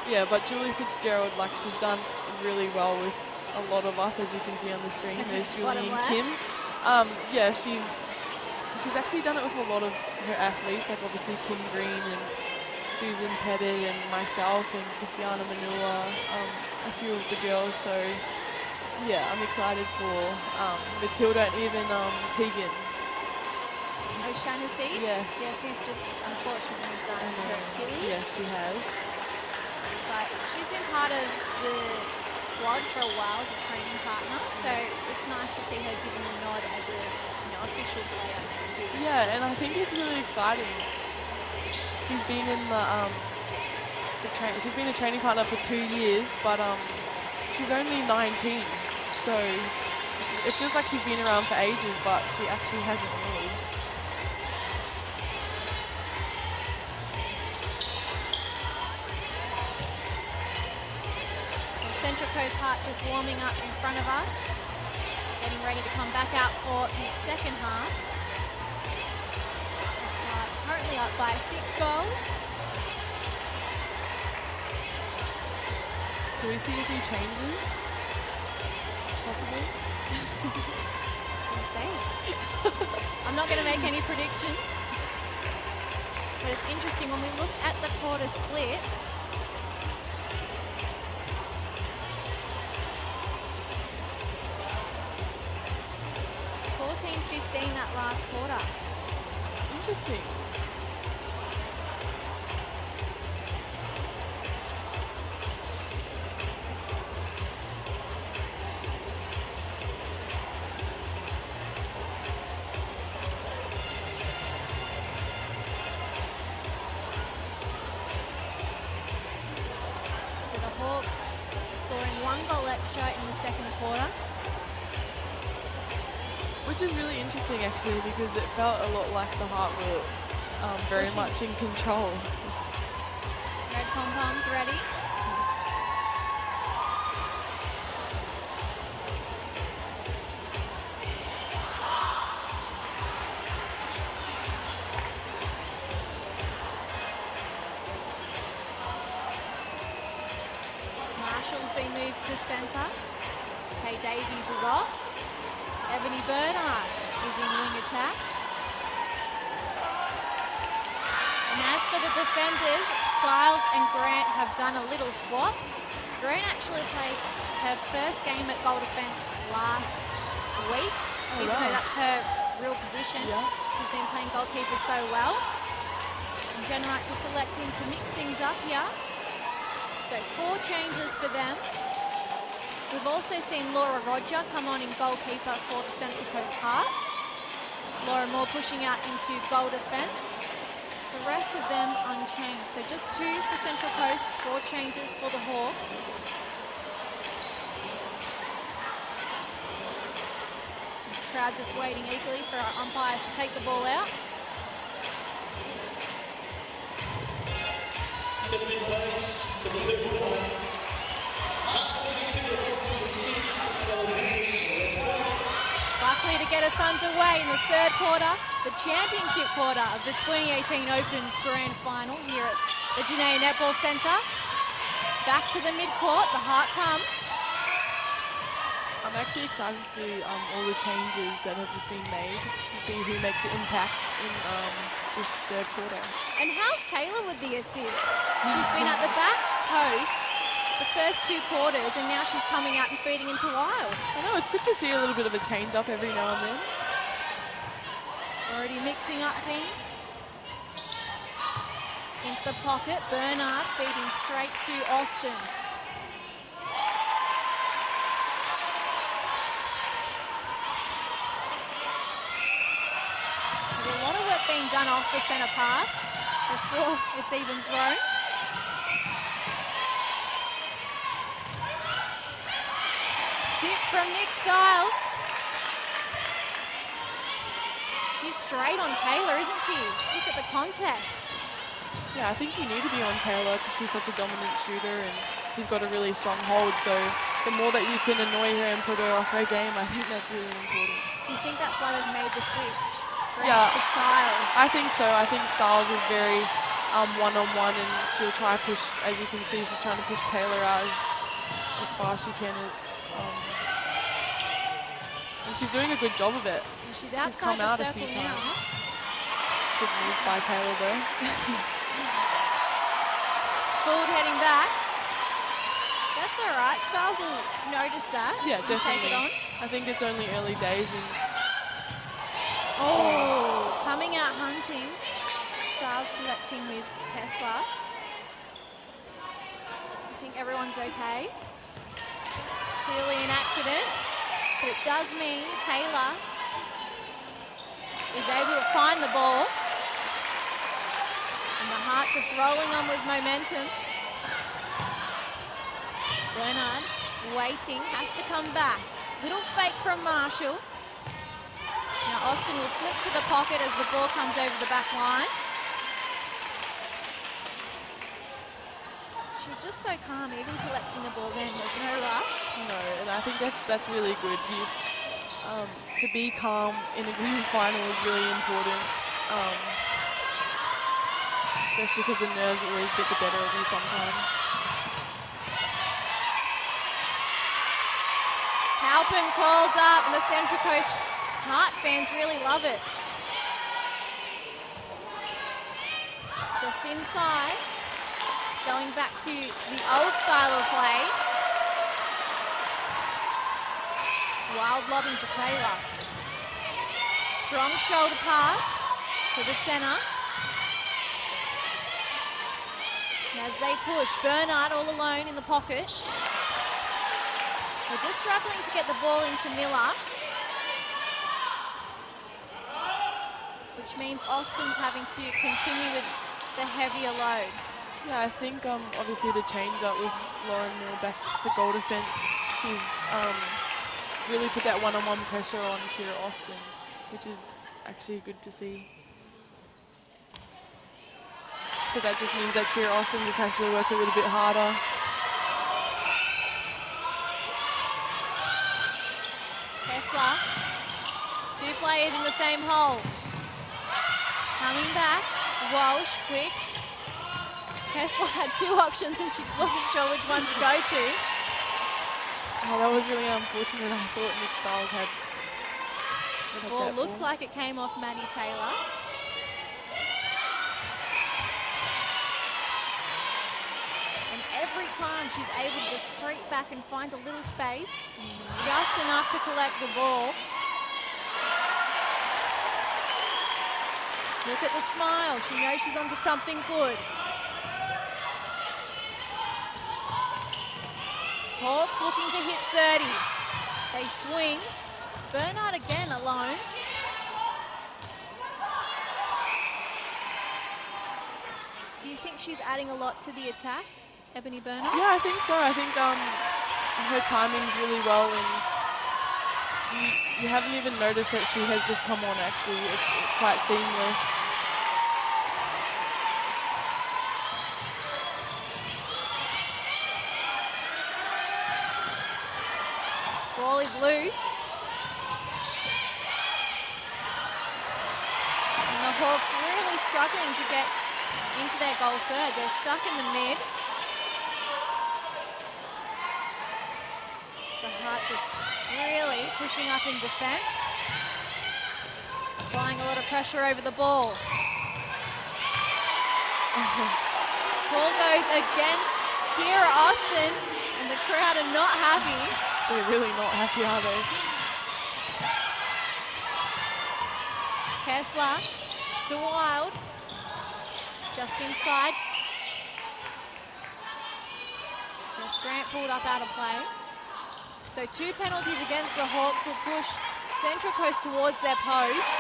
Yeah, but Julie Fitzgerald, like she's done really well with a lot of us, as you can see on the screen. There's Julie and Kim. Yeah, she's actually done it with a lot of her athletes, like obviously Kim Green and Susan Pettit and myself and Christiana Manua, a few of the girls. So yeah, I'm excited for Matilda and even Tegan. O'Shaughnessy? Yes. Yes, who's just unfortunately done her Achilles. Yes, she has. But she's been part of the squad for a while as a training partner, so it's nice to see her given a nod as a official player student. Yeah, and I think it's really exciting. She's been in she's been a training partner for 2 years, but she's only 19, so it feels like she's been around for ages, but she actually hasn't really. Central Coast Heart just warming up in front of us, getting ready to come back out for the second half. Currently up by 6 goals. Do we see if he changes? Possibly? We'll see. I'm not going to make any predictions, but it's interesting when we look at the quarter split. That last quarter. Interesting. So the Hawks scoring 1 goal extra in the second quarter. Which is really interesting actually, because it felt a lot like the Heart were very much in control. Red pom-poms ready. Marshall's been moved to centre. Tay Davies is off. Ebony Bernard is in wing attack. And as for the defenders, Styles and Grant have done a little swap. Grant actually played her first game at goal defence last week, even though that's her real position. Yeah. She's been playing goalkeeper so well. And Jen Wright just electing to mix things up here. So 4 changes for them. We've also seen Laura Roger come on in goalkeeper for the Central Coast Heart. Laura Moore pushing out into goal defence. The rest of them unchanged. So just 2 for Central Coast, 4 changes for the Hawks. The crowd just waiting eagerly for our umpires to take the ball out. Simply close to the blue ball. Buckley to get us underway in the third quarter, the championship quarter of the 2018 Opens Grand Final here at the Janae Netball Centre. Back to the mid-court, the Heart come. I'm actually excited to see all the changes that have just been made, to see who makes an impact in this third quarter. And how's Taylor with the assist? She's been at the back post the first 2 quarters, and now she's coming out and feeding into Wild. I know, it's good to see a little bit of a change up every now and then. Already mixing up things. Into the pocket, Bernard feeding straight to Austin. There's a lot of work being done off the centre pass before it's even thrown. Tip from Nick Stiles. She's straight on Taylor, isn't she? Look at the contest. Yeah, I think you need to be on Taylor because she's such a dominant shooter and she's got a really strong hold. So the more that you can annoy her and put her off her game, I think that's really important. Do you think that's why they've made the switch? Yeah, for Stiles. I think so. I think Stiles is very one-on-one and she'll try to push, as you can see, she's trying to push Taylor out as far as she can. And she's doing a good job of it. And she's outside come the out a circle few now. times. Good move by Taylor though. Forward heading back. That's all right. Stiles will notice that. Yeah, and definitely. Take it on. I think it's only early days. Oh, coming out hunting. Stiles collecting with Kessler. I think everyone's okay. Clearly an accident, but it does mean Taylor is able to find the ball. And the Heart just rolling on with momentum. Bernard waiting, has to come back. Little fake from Marshall. Now Austin will flick to the pocket as the ball comes over the back line. She's just so calm, even collecting the ball then. There's no rush. No, and I think that's really good. To be calm in a grand final is really important. Especially because the nerves always get the better of you sometimes. Halpin called up, and the Central Coast Heart fans really love it. Just inside, going back to the old style of play. Wild lobbing to Taylor. Strong shoulder pass for the centre. As they push, Bernard all alone in the pocket. They're just struggling to get the ball into Miller, which means Austin's having to continue with the heavier load. Yeah, I think obviously the change up with Lauren Moore back to goal defence, she's really put that one-on-one pressure on Kira Austin, which is actually good to see. So that just means that Kira Austin just has to work a little bit harder. Kessler, two players in the same hole. Coming back, Walsh, quick. Kessler had two options and she wasn't sure which one to go to. Oh, that was really unfortunate. I thought Nick Stiles had The ball looks like it came off Maddie Taylor. And every time she's able to just creep back and find a little space, just enough to collect the ball. Look at the smile. She knows she's onto something good. Hawks looking to hit 30. They swing. Bernard again alone. Do you think she's adding a lot to the attack, Ebony Bernard? Yeah, I think so. I think her timing's really well, and you haven't even noticed that she has just come on, actually. It's quite seamless. Ball is loose. And the Hawks really struggling to get into their goal third. They're stuck in the mid. The Heart just really pushing up in defence. Applying a lot of pressure over the ball. Ball goes against Kira Austin, and the crowd are not happy. They're really not happy, are they? Kessler to Wild. Just inside. Just Grant pulled up out of play. So 2 penalties against the Hawks will push Central Coast towards their post.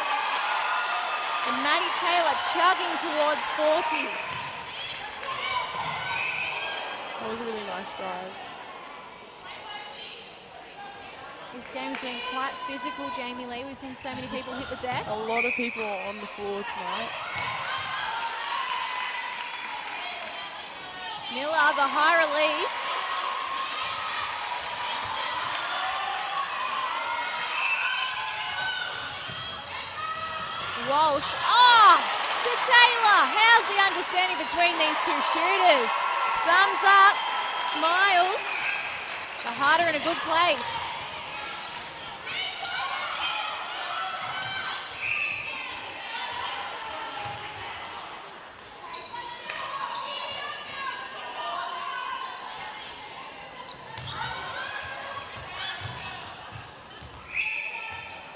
And Maddie Taylor chugging towards 40. That was a really nice drive. This game's been quite physical, Jamie Lee. We've seen so many people hit the deck. A lot of people on the floor tonight. Miller, the high release. Walsh, to Taylor. How's the understanding between these two shooters? Thumbs up, smiles. The harder in a good place.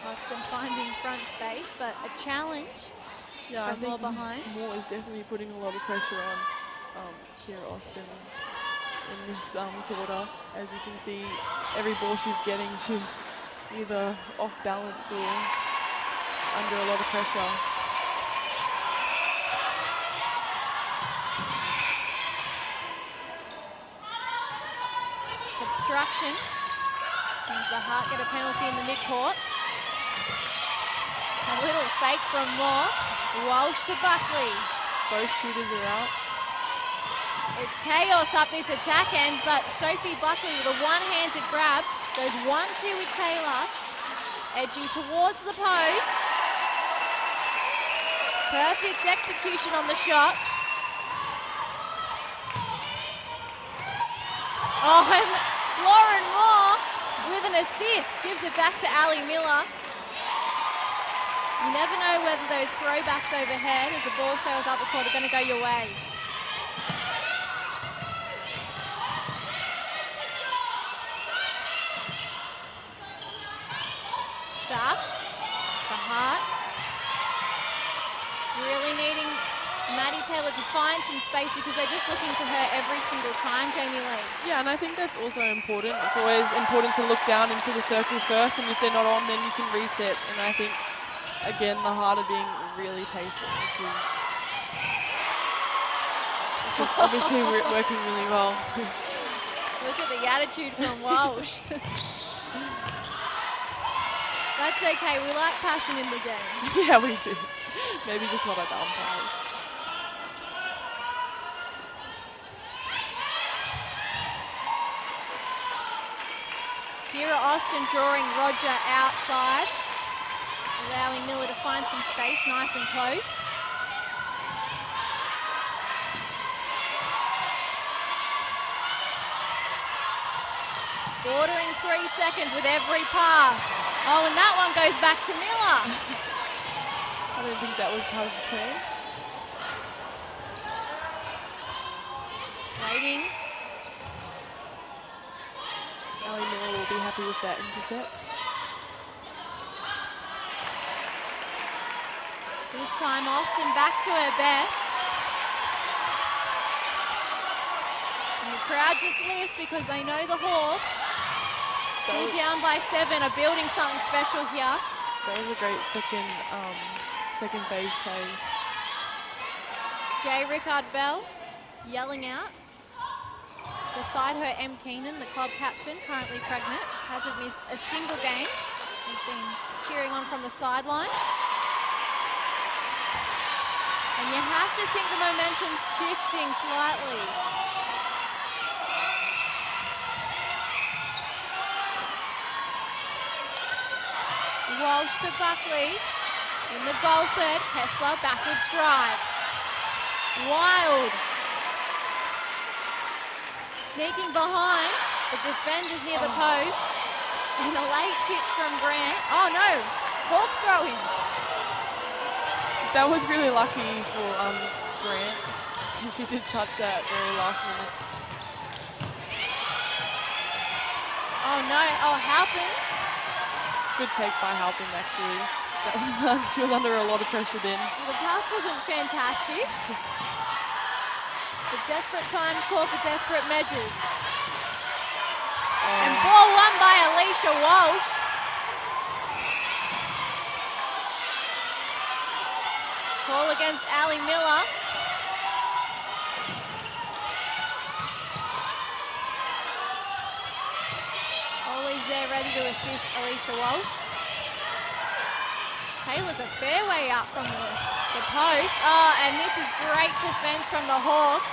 Austin finding front space, but a challenge. Yeah, I from more think behind. Moore is definitely putting a lot of pressure on Kira Austin in this quarter. As you can see, every ball she's getting, she's either off balance or under a lot of pressure. Obstruction means the Heart get a penalty in the midcourt. A little fake from Moore. Walsh to Buckley. Both shooters are out. It's chaos up this attack end, but Sophie Buckley with a one-handed grab goes 1-2 with Taylor, edging towards the post. Perfect execution on the shot. Oh, and Lauren Moore with an assist gives it back to Ali Miller. You never know whether those throwbacks overhead as the ball sails up the court are going to go your way. Stark, the Heart. Really needing Maddie Taylor to find some space because they're just looking to her every single time, Jamie Lee. Yeah, and I think that's also important. It's always important to look down into the circle first, and if they're not on, then you can reset. And I think, again, the Heart are being really patient, which is obviously working really well. Look at the attitude from Walsh. That's okay, we like passion in the game. Yeah, we do. Maybe just not at the umpires. Kira Austin drawing Roger outside, allowing Miller to find some space nice and close. Bordering 3 seconds with every pass. Oh, and that one goes back to Miller. I don't think that was part of the plan. Waiting. Ali Miller will be happy with that intercept. This time Austin back to her best. And the crowd just lifts because they know the Hawks, still down by 7, are building something special here. That was a great second phase play. J. Rickard Bell yelling out. Beside her, M. Keenan, the club captain, currently pregnant, hasn't missed a single game. He's been cheering on from the sideline. And you have to think the momentum's shifting slightly. Walsh to Buckley. In the goal third, Kessler backwards drive. Wild. Sneaking behind the defenders near the post. And a late tip from Grant. Oh no, Hawks throw in. That was really lucky for Grant, because she did touch that very last minute. Oh no, oh Halpin. Good take by Halpin, actually. That was she was under a lot of pressure then. The pass wasn't fantastic. The desperate times call for desperate measures. And ball won by Alicia Walsh. Call against Ali Miller. Always there ready to assist Alicia Walsh. Taylor's a fair way out from the post. Oh, and this is great defense from the Hawks.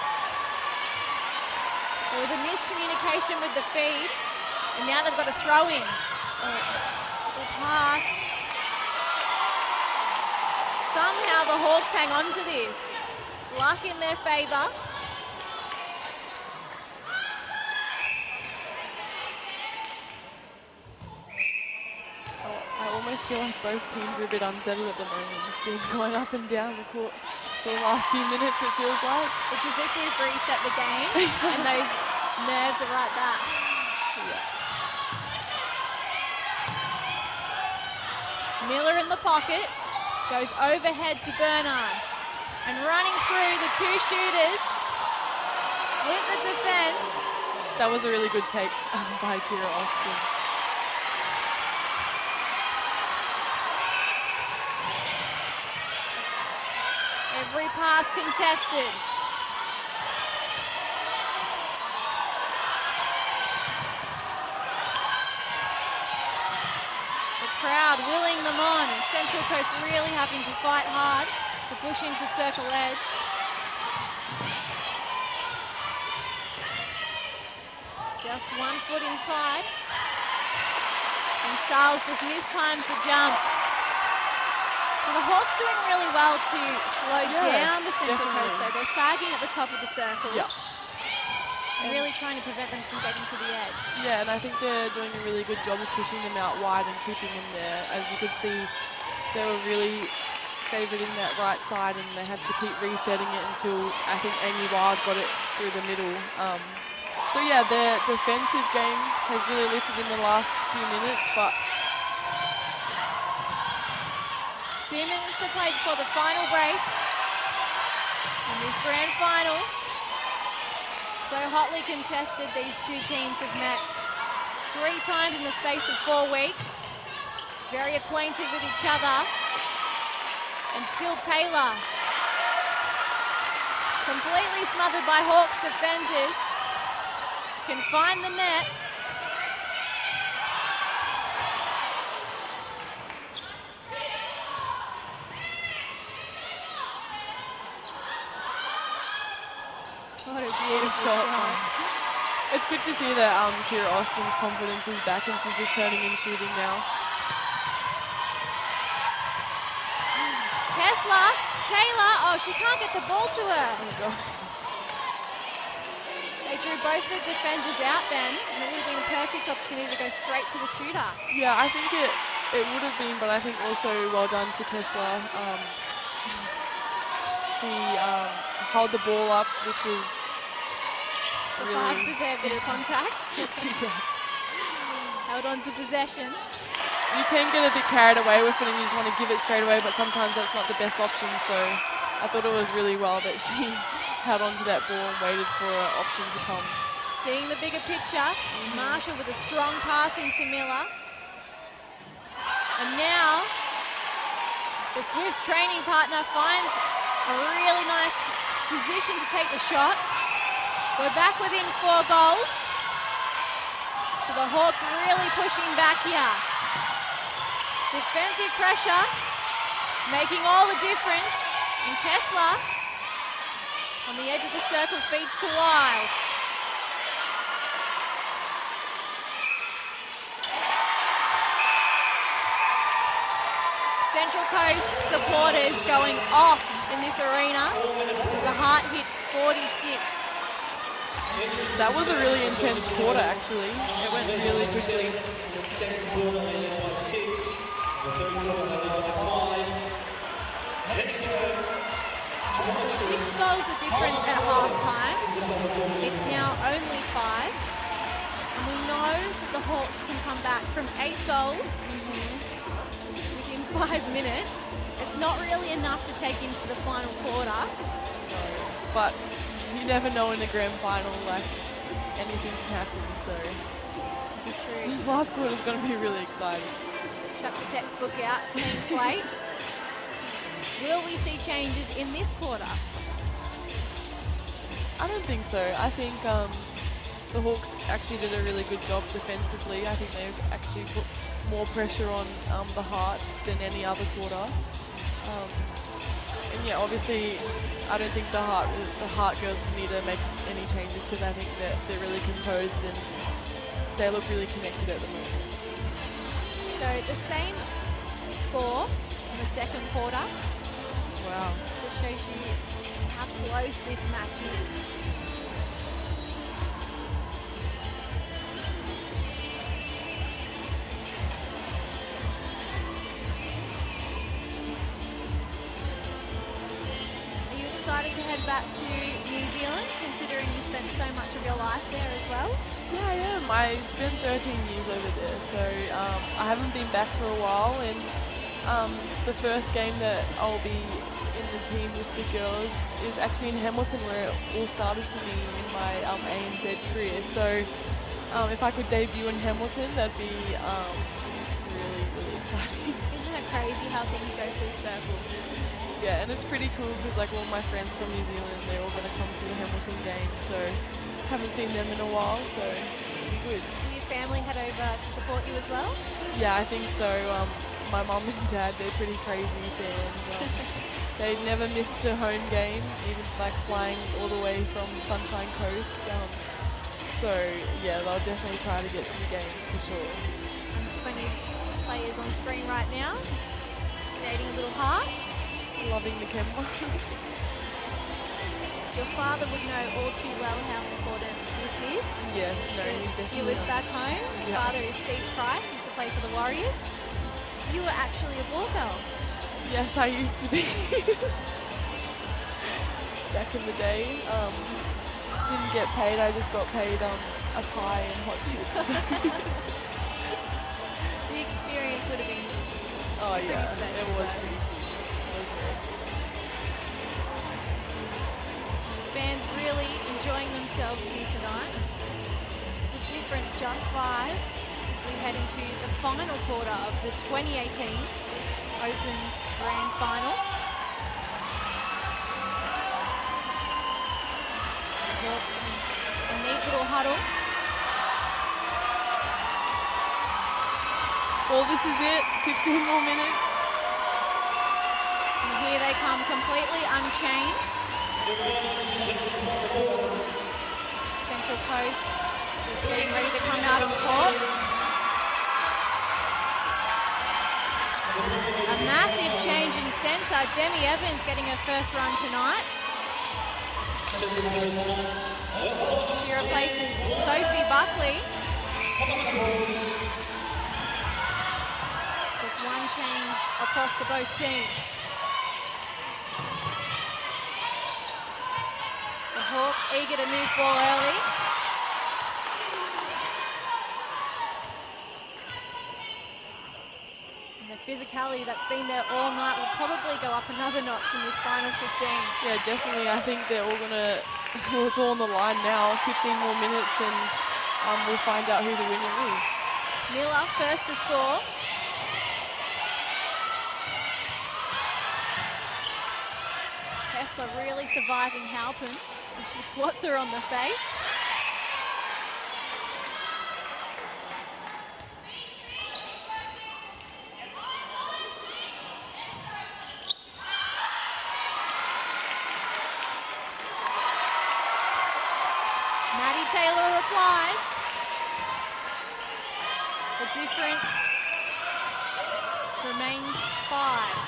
There was a miscommunication with the feed, and now they've got a throw in. The pass. Somehow the Hawks hang on to this. Luck in their favour. I almost feel like both teams are a bit unsettled at the moment. It's been going up and down the court for the last few minutes, it feels like. It's as if we've reset the game and those nerves are right back. Yeah. Miller in the pocket, goes overhead to Bernard. And running through the two shooters, split the defense. That was a really good take by Kira Austin. Every pass contested. The crowd willing them on. Central Coast really having to fight hard to push into circle edge. Just 1 foot inside. And Stiles just mistimes the jump. So the Hawks doing really well to slow down the Central Coast though. They're sagging at the top of the circle. Yeah. And really trying to prevent them from getting to the edge. Yeah, and I think they're doing a really good job of pushing them out wide and keeping them there. As you could see, they were really favoured in that right side and they had to keep resetting it until I think Amy Wild got it through the middle. So yeah, their defensive game has really lifted in the last few minutes, but 2 minutes to play before the final break. In this grand final, so hotly contested, these two teams have met 3 times in the space of 4 weeks. Very acquainted with each other. And still Taylor, completely smothered by Hawks defenders, can find the net. What a beautiful shot. it's good to see that Kira Austin's confidence is back and she's just turning and shooting now. Kessler, Taylor, oh, she can't get the ball to her. Oh my gosh. They drew both the defenders out then, and it would have been a perfect opportunity to go straight to the shooter. Yeah, I think it would have been, but I think also well done to Kessler. She held the ball up, which is survived a fair bit of contact. yeah. Held on to possession. You can get a bit carried away with it and you just want to give it straight away, but sometimes that's not the best option. So I thought it was really well that she held on to that ball and waited for an option to come. Seeing the bigger picture, Marshall with a strong pass into Miller. And now the Swifts training partner finds a really nice position to take the shot. We're back within 4 goals. So the Hawks really pushing back here. Defensive pressure, making all the difference. And Kessler, on the edge of the circle, feeds to Wild. Central Coast supporters going off in this arena as the Heart hit 46. That was a really intense quarter, actually. It went really quickly. The second quarter ended by 6. The third quarter ended by 5. Next turn. 6 goals the difference at halftime. It's now only 5. And we know that the Hawks can come back from 8 goals within 5 minutes. It's not really enough to take into the final quarter. But you never know in the grand final, like, anything can happen, so this last quarter is going to be really exciting. Chuck the textbook out, clean slate. Will we see changes in this quarter? I don't think so. I think the Hawks actually did a really good job defensively. I think they've actually put more pressure on the Hearts than any other quarter. And yeah, obviously, I don't think the Heart girls need to make any changes because I think that they're really composed and they look really connected at the moment. So the same score in the second quarter. Wow. Just shows you how close this match is. Are you excited to head back to New Zealand, considering you spent so much of your life there as well? Yeah, I am. I spent 13 years over there, so I haven't been back for a while, and the first game that I'll be in the team with the girls is actually in Hamilton, where it all started for me in my ANZ career. So if I could debut in Hamilton, that'd be really, really exciting. Isn't it crazy how things go full circle? Yeah, and it's pretty cool because like all my friends from New Zealand, they're all going to come to the Hamilton game, so haven't seen them in a while, so it'll be good. Will your family head over to support you as well? Yeah, I think so. My mum and dad, they're pretty crazy fans. They never missed a home game, even like flying all the way from Sunshine Coast. So yeah, they'll definitely try to get to the games for sure. Under 20s players on screen right now, creating a little heart. Loving the Kemba. So your father would know all too well how important this is. Yes, no, he definitely Viewers does. back home. Yeah. Father is Steve Price, used to play for the Warriors. You were actually a ball girl. Yes, I used to be. Back in the day. Didn't get paid, I just got paid a pie and hot chips. The experience would have been Yeah, special, it was though. pretty cool. It was very cool. Fans really enjoying themselves here tonight. The difference just 5 as we head into the final quarter of the 2018 Opens Grand Final. Hawks in a neat little huddle. Well, this is it. 15 more minutes. And here they come completely unchanged. Central Coast just getting ready to come out of court. A massive change in centre. Demi Evans getting her first run tonight. She replaces Sophie Buckley. Just one change across the both teams. The Hawks eager to move ball early. And the physicality that's been there all night will probably go up another notch in this final 15. Yeah, definitely. I think they're all going to, well, it's all on the line now. 15 more minutes and we'll find out who the winner is. Miller first to score. Kessler really surviving Halpin. And she swats her on the face. Maddie Taylor replies. The difference remains 5.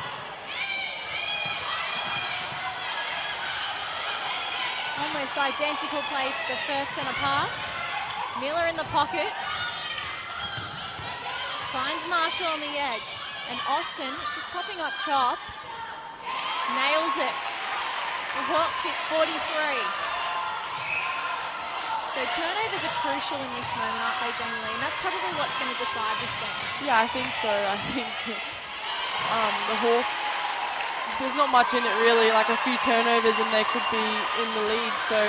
Almost identical plays to the first centre pass. Miller in the pocket. Finds Marshall on the edge. And Austin just popping up top. Nails it. The Hawks hit 43. So turnovers are crucial in this moment, aren't they, Jamie Lee? And that's probably what's going to decide this game. Yeah, I think so. I think the Hawks there's not much in it really, like a few turnovers and they could be in the lead. So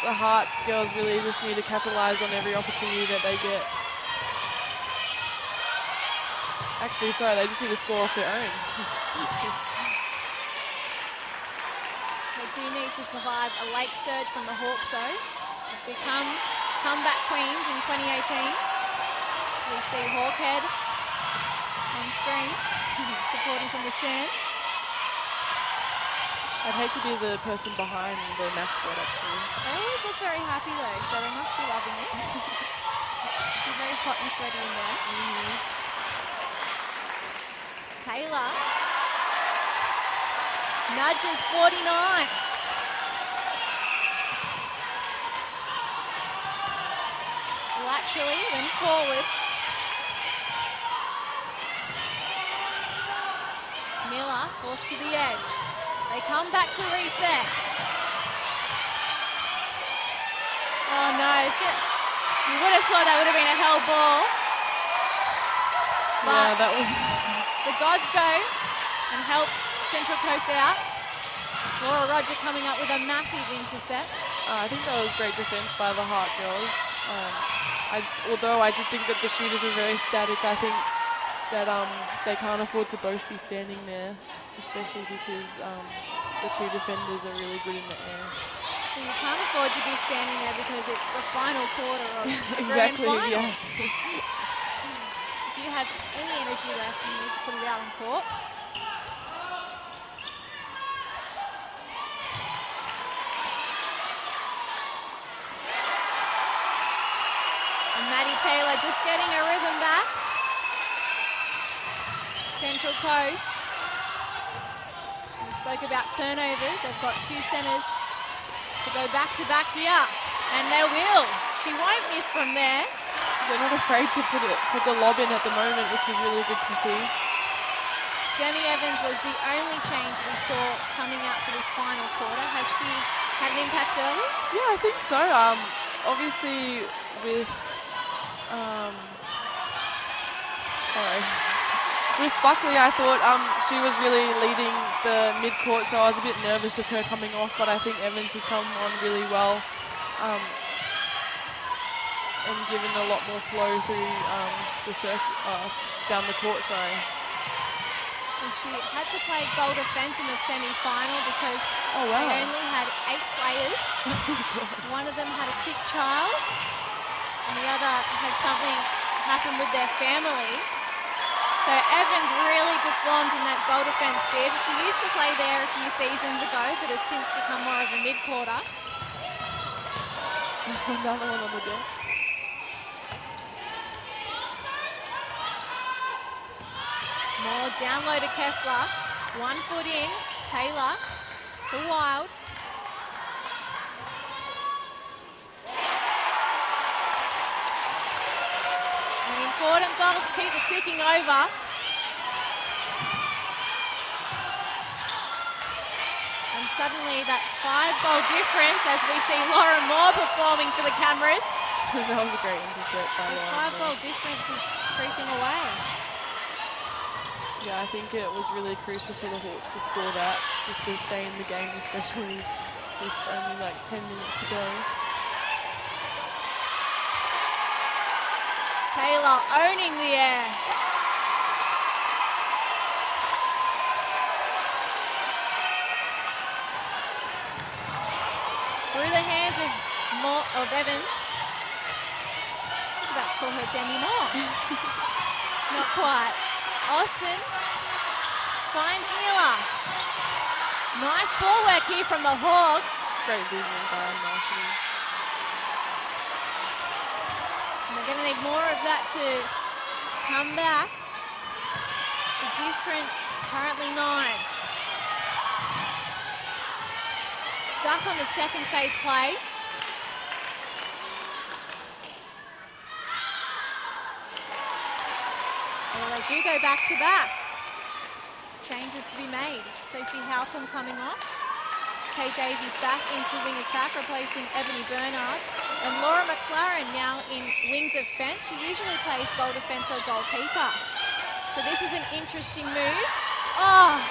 the Hart girls really just need to capitalise on every opportunity that they get. Actually, sorry, they just need to score off their own. They do need to survive a late surge from the Hawks though. They've become comeback queens in 2018. So we see Hawkhead on screen, supporting from the stands. I'd hate to be the person behind the mascot, actually. They always look very happy though, so they must be loving it. They're very hot and sweaty in there. Taylor nudges 49. Laterally, then forward. Miller forced to the edge. They come back to reset. Oh no, you would have thought that would have been a hell ball. But Yeah, that was... the gods go and help Central Coast out. Laura Roger coming up with a massive intercept. I think that was great defence by the Hart girls. Although I did think that the shooters were very static, I think that they can't afford to both be standing there, especially because the two defenders are really good in the air. Well, you can't afford to be standing there because it's the final quarter of the Exactly, grand final. yeah. If you have any energy left, you need to put it out on court. And Maddie Taylor just getting her rhythm back. Central Coast. We spoke about turnovers. They've got two centres to go back-to-back here. And they will. She won't miss from there. They're not afraid to put the lob in at the moment, which is really good to see. Demi Evans was the only change we saw coming out for this final quarter. Has she had an impact early? Yeah, I think so. Obviously, with with Buckley, I thought she was really leading the mid-court, so I was a bit nervous with her coming off, but I think Evans has come on really well and given a lot more flow through down the court, sorry. And she had to play goal defence in the semi-final because they only had 8 players. One of them had a sick child and the other had something happen with their family. So Evans really performed in that goal defence bid. She used to play there a few seasons ago, but has since become more of a mid-quarter. Another one on the deck. More down low to Kessler. 1 foot in. Taylor to Wild. An important goal to keep it ticking over. And suddenly that 5-goal difference as we see Lauren Moore performing for the cameras. That was a great intercept by The Lauren. 5-goal difference is creeping away. Yeah, I think it was really crucial for the Hawks to score that, just to stay in the game, especially with only like 10 minutes to go. Taylor owning the air. Through the hands of Evans. I was about to call her Demi Moore. Not quite. Austin finds Miller. Nice ball work here from the Hawks. Great vision by Marshall. And they're going to need more of that to come back. The difference currently 9. Stuck on the second phase play. Well, they do go back to back. Changes to be made. Sophie Halpin coming off. Tay Davies back into wing attack, replacing Ebony Bernard. And Laura McLaren now in wing defence. She usually plays goal defence or goalkeeper. So this is an interesting move. Oh,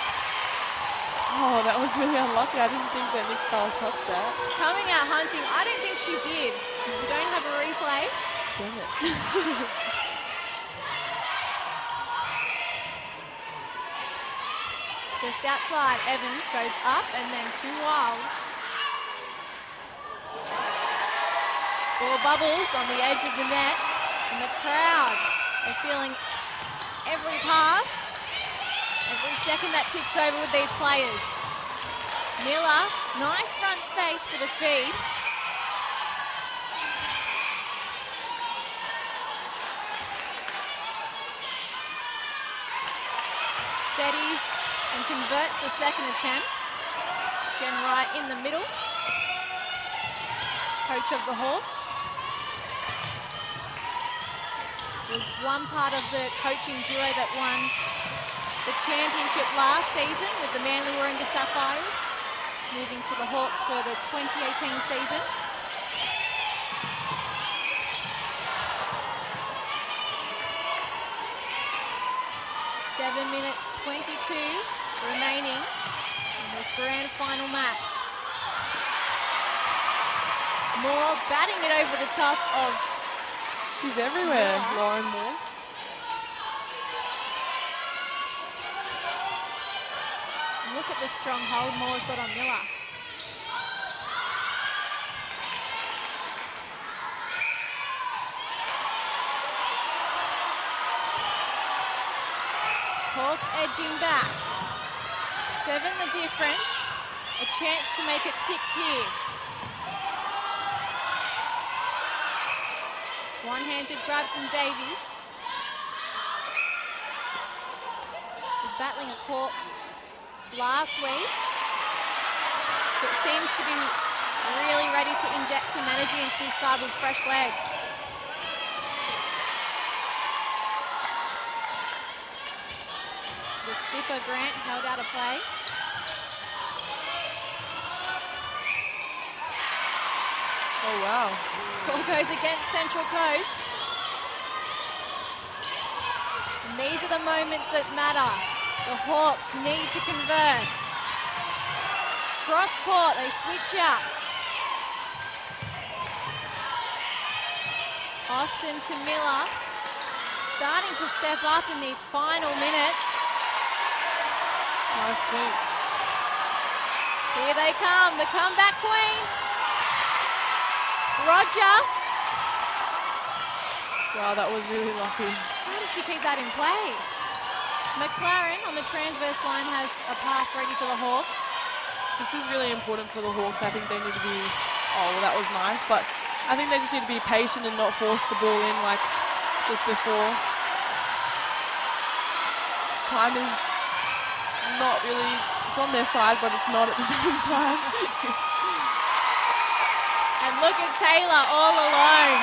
Oh, that was really unlucky. I didn't think that Nick Stiles touched that. Coming out hunting. I don't think she did. We don't have a replay. Damn it. Just outside, Evans goes up and then too wild. Ball bubbles on the edge of the net. And the crowd, they're feeling every pass. Every second that ticks over with these players. Miller, nice front space for the feed. Steadies and converts the second attempt. Jen Wright in the middle. Coach of the Hawks. Was one part of the coaching duo that won the championship last season with the Manly Warringah Sapphires, moving to the Hawks for the 2018 season. Seven minutes 22 remaining in this grand final match. Moore batting it over the top of... She's everywhere, Lauren Moore. Look at the strong hold Moore's got on Miller. Hawks edging back. 7 the difference. A chance to make it 6 here. One-handed grab from Davies. Was battling a cork last week, but seems to be really ready to inject some energy into this side with fresh legs. The skipper, Grant, held out a play. Oh, wow. Ball goes against Central Coast. And these are the moments that matter. The Hawks need to convert. Cross court, they switch up. Austin to Miller. Starting to step up in these final minutes. 5 points. Here they come, the comeback queens. Roger. Wow, that was really lucky. How did she keep that in play? McLaren on the transverse line has a pass ready for the Hawks. This is really important for the Hawks. I think they need to be, oh, well, that was nice, but I think they just need to be patient and not force the ball in like just before. Time is not really, it's on their side, but it's not at the same time. And look at Taylor all alone.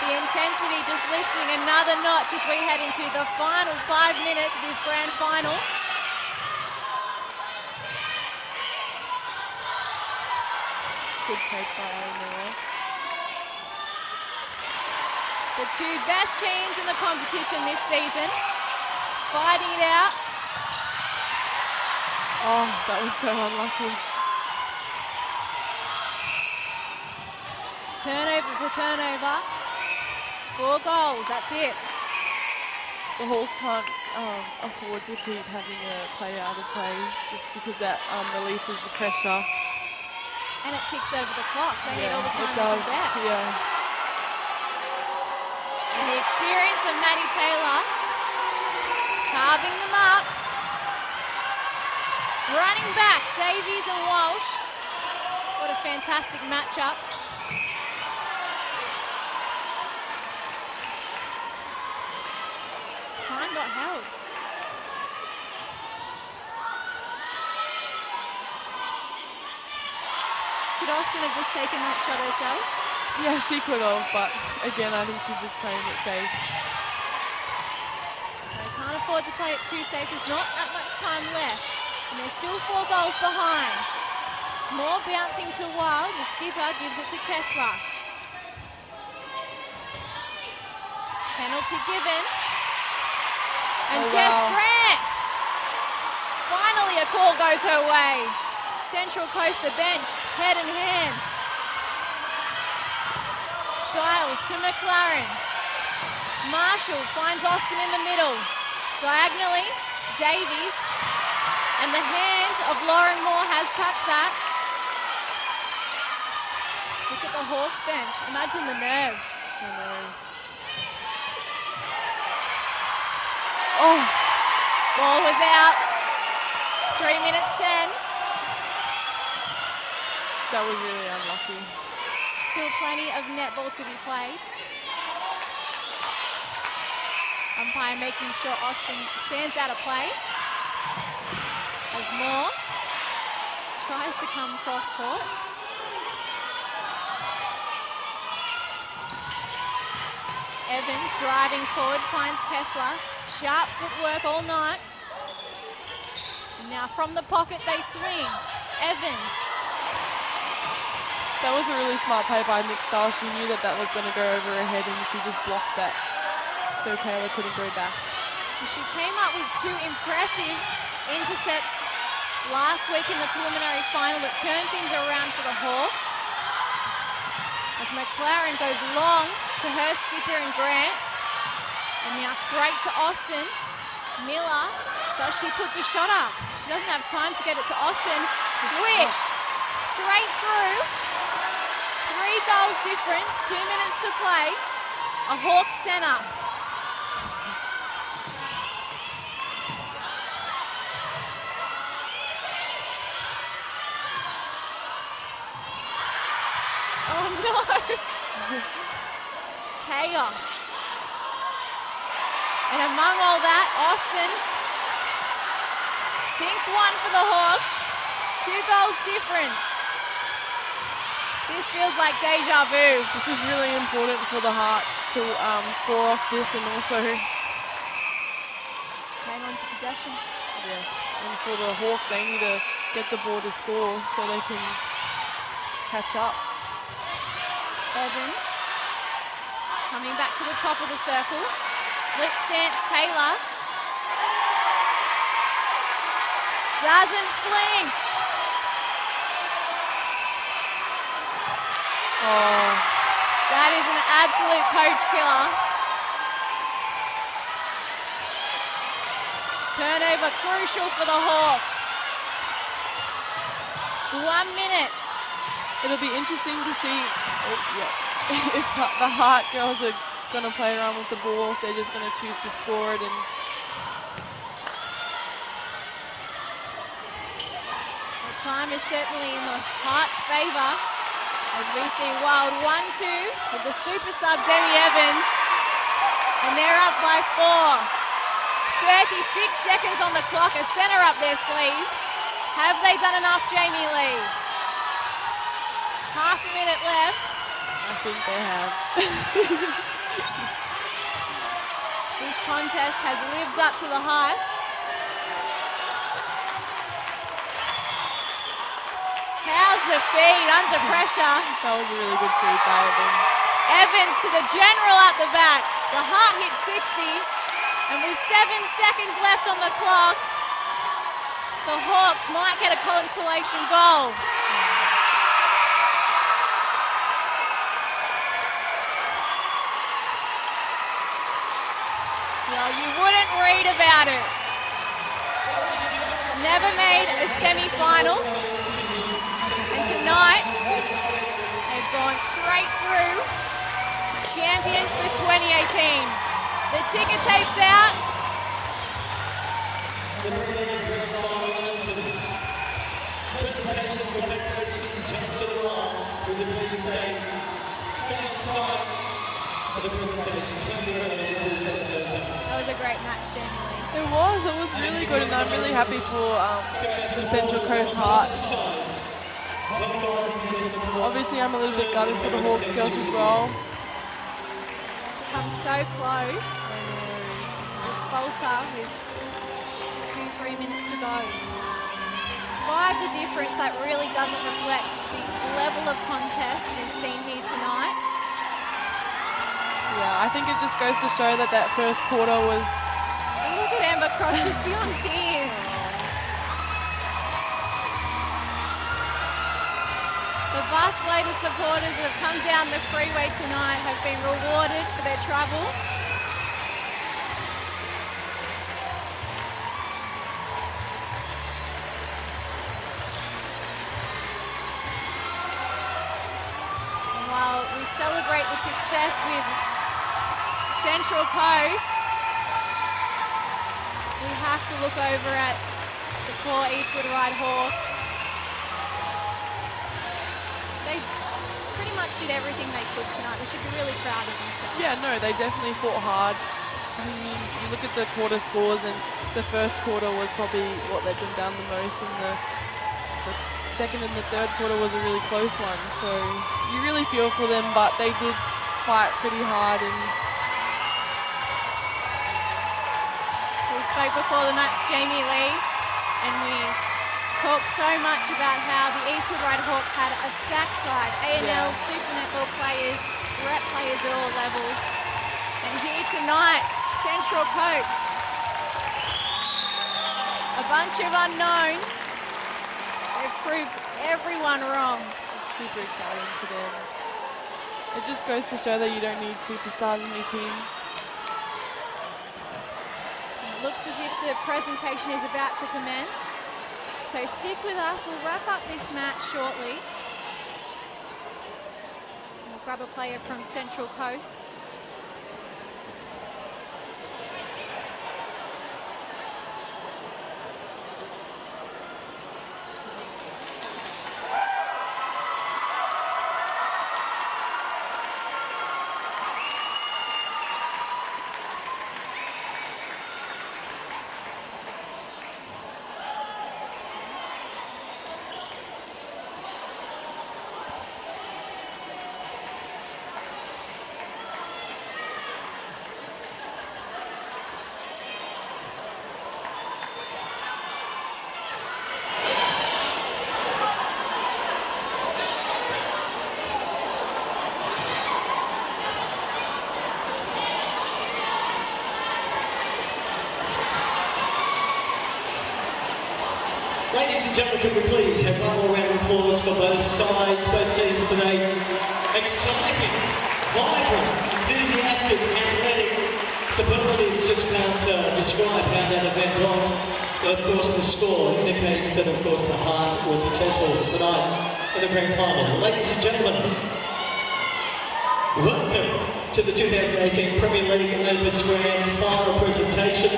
The intensity just lifting another notch as we head into the final 5 minutes of this grand final. Good take by Miller. The two best teams in the competition this season, fighting it out. Oh, that was so unlucky. Turnover for turnover. 4 goals, that's it. The Hawks can't afford to keep having a player out of play just because that releases the pressure. And it ticks over the clock. They need all the time it does. they can get. Yeah. And the experience of Maddie Taylor carving them up. Running back, Davies and Walsh. What a fantastic matchup. Time got held. Could Austin have just taken that shot herself? Yeah, she could have, but again, I think she's just playing it safe. They can't afford to play it too safe. There's not that much time left. And they're still 4 goals behind. More bouncing to Wild. The skipper gives it to Kessler. Penalty given. And Oh, Jess wow. Grant call goes her way. Central Coast, the bench, head and hands. Styles to McLaren. Marshall finds Austin in the middle. Diagonally, Davies. And the hands of Lauren Moore has touched that. Look at the Hawks bench. Imagine the nerves. I know. Oh, Ball was out. 3 minutes 10. that was really unlucky. Still plenty of netball to be played. Umpire making sure Austin stands out of play. As Moore tries to come cross court. Evans driving forward, finds Kessler. Sharp footwork all night. And now from the pocket they swing. Evans. That was a really smart play by Nick Stahl. She knew that was going to go over her head and she just blocked that so Taylor couldn't go back. She came up with 2 impressive intercepts last week in the preliminary final that turned things around for the Hawks. As McLaren goes long to her skipper and Grant. And now straight to Austin. Miller, does she put the shot up? She doesn't have time to get it to Austin. Swish, straight through. 3 goals difference, 2 minutes to play. A Hawks center. Oh no! Chaos. And among all that, Austin sinks 1 for the Hawks. 2 goals difference. This feels like deja vu. This is really important for the Hearts to score off this and also... Hang on to possession. Yes, and for the Hawks, they need to get the ball to score so they can catch up. Evans coming back to the top of the circle. Split stance Taylor. Doesn't flinch. Oh, That is an absolute coach killer. Turnover crucial for the Hawks. 1 minute. it'll be interesting to see if the Heart girls are going to play around with the ball, if they're just going to choose to score it. And the time is certainly in the Hearts' favour as we see wild 1-2 with the super sub Demi Evans, and they're up by 4. 36 seconds on the clock, a centre up their sleeve. Have they done enough, Jamie Lee? Half a minute left. I think they have. This contest has lived up to the hype. How's the feed under pressure? That was a really good feed by Evans. Evans to the general at the back. The Heart hit 60, and with 7 seconds left on the clock, the Hawks might get a consolation goal. Well, you wouldn't read about it. Never made a semi-final. And tonight, they've gone straight through. Champions for 2018. The ticker tape's out. That was a great match, Jamie Lee. It was really good, and I'm really happy for the Central Coast Hearts. Obviously, I'm a little bit gutted for the Hawks girls as well. To come so close. This falter with 2-3 minutes to go. 5 the difference. That really doesn't reflect the level of contest we've seen here tonight. Yeah, I think it just goes to show that first quarter was... And look at Amber Cross just beyond tears. supporters that have come down the freeway tonight have been rewarded for their travel. And while we celebrate the success with Central Coast, we have to look over at the poor Eastwood Ride Hawks. They pretty much did everything they could tonight. They should be really proud of themselves. Yeah, no, they definitely fought hard. I mean, you look at the quarter scores, and the first quarter was probably what let them down the most, and the second and the third quarter was a really close one. So you really feel for them, but they did fight pretty hard. And we spoke before the match, Jamie Lee, and we talked so much about how the Eastwood Ride Hawks had a stacked side, A&L, Super Netball players, rep players at all levels. And here tonight, Central Coast, a bunch of unknowns. They've proved everyone wrong. It's super exciting for them. It just goes to show that you don't need superstars in your team. It looks as if the presentation is about to commence. So stick with us. We'll wrap up this match shortly. We'll grab a player from Central Coast. Ladies and gentlemen, could we please have one more round of applause for both sides, both teams today. Exciting, vibrant, enthusiastic, athletic. Superlatives just can't describe how that event was. But of course, the score indicates that, of course, the Heart was successful tonight in the grand final. Ladies and gentlemen, welcome to the 2018 Premier League Opens Grand Final presentation.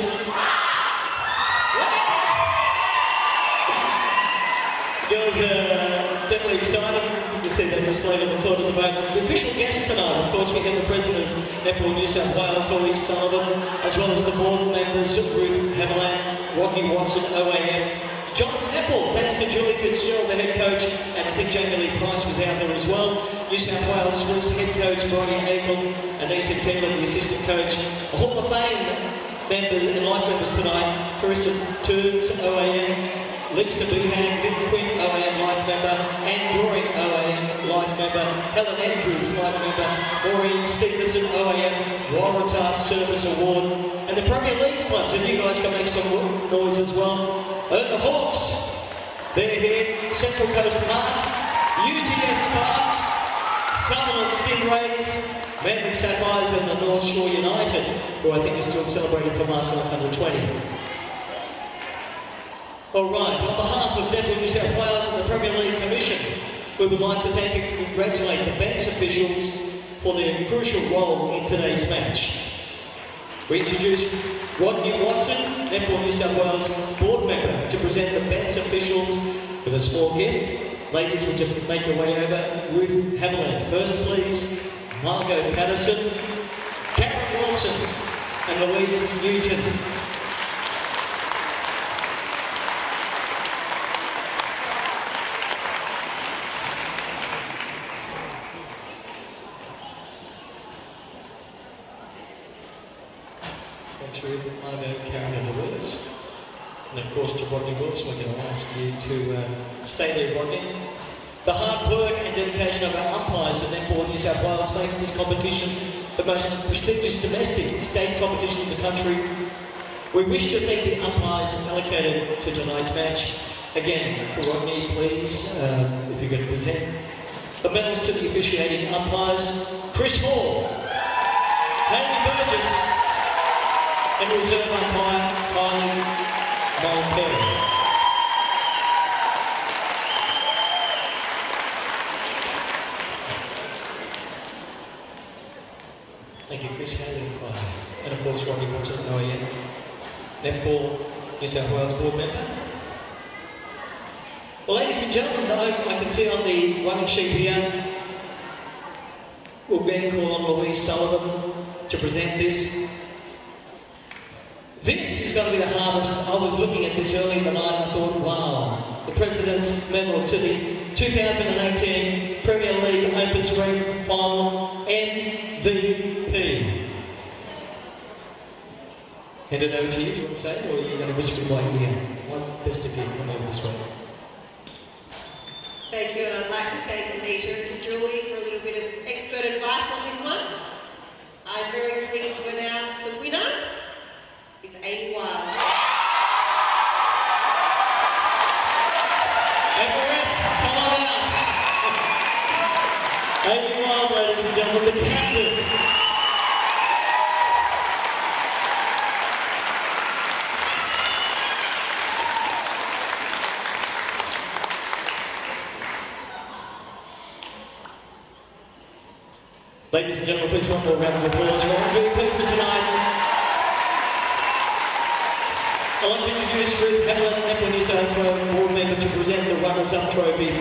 Girls are definitely excited to see that displayed on the court at the moment. The official guests tonight, of course, we have the President of Netball New South Wales, Ollie Sullivan, as well as the board members, Ruth Haviland, Rodney Watson, OAM, Giants Netball, thanks to Julie Fitzgerald, the head coach, and I think Jamie Lee Price was out there as well. New South Wales Swifts head coach, Bronnie Akel, Anita Keelan, the assistant coach. A Hall of Fame members and life members tonight, Carissa Toombs, OAM, Lisa Behan, Vic Quinn, OAM life member, Anne Doring, OAM life member, Helen Andrews, life member, Maureen Stevenson, OAM Waratah Service Award, and the Premier League's clubs, and you guys can make some noise as well. ERNA Hawks, they're here, Central Coast Heart, UTS Sparks, Sutherland Stingrays, Manly Sapphires, and the North Shore United, who I think is still celebrating for Marseille's under 20. All right, on behalf of Netball New South Wales and the Premier League Commission, we would like to thank and congratulate the bench officials for their crucial role in today's match. We introduce Rodney Watson, Netball New South Wales board member, to present the bench officials with a small gift. Ladies, would you make your way over? Ruth Haviland. First, please, Margot Patterson, Karen Wilson, and Louise Newton. Thanks, Ruth, Margot, Karen, and Louise. And of course, to Rodney Wilson, we're going to ask you to stay there, Rodney. The hard work and dedication of our umpires at Netball New South Wales makes this competition the most prestigious domestic state competition in the country. We wish to thank the umpires allocated to tonight's match. Again, for Rodney, please, if you could present The medals to the officiating umpires, Chris Hall, Hayley Burgess, and reserve umpire, Kylie Mulcair. Thank you, Chris, Hayley and Kylie. And of course, Rodney Watson, OEM, Netball, New South Wales board member. Well, ladies and gentlemen, I can see on the running sheet here, we'll then call on Louise Sullivan to present this. This is going to be the hardest. I was looking at this earlier in the night and I thought, wow, the President's Medal to the 2018 Premier League Opens Grand Final MVP. Hand it over to you, you want to say it, or are you going to whisper in my ear? One best of you, come over this way. Thank you, and I'd like to thank Anita and to Julie for a little bit of expert advice on this one. I'm very pleased to announce the winner is 80 Wild. And the rest, come on out. 80 Wild, ladies and gentlemen, the captain. Ladies and gentlemen, please one more round of applause for our MVP for tonight. I'd like to introduce Ruth Hamlin, Netball New South Wales board member, to present the runners-up trophy.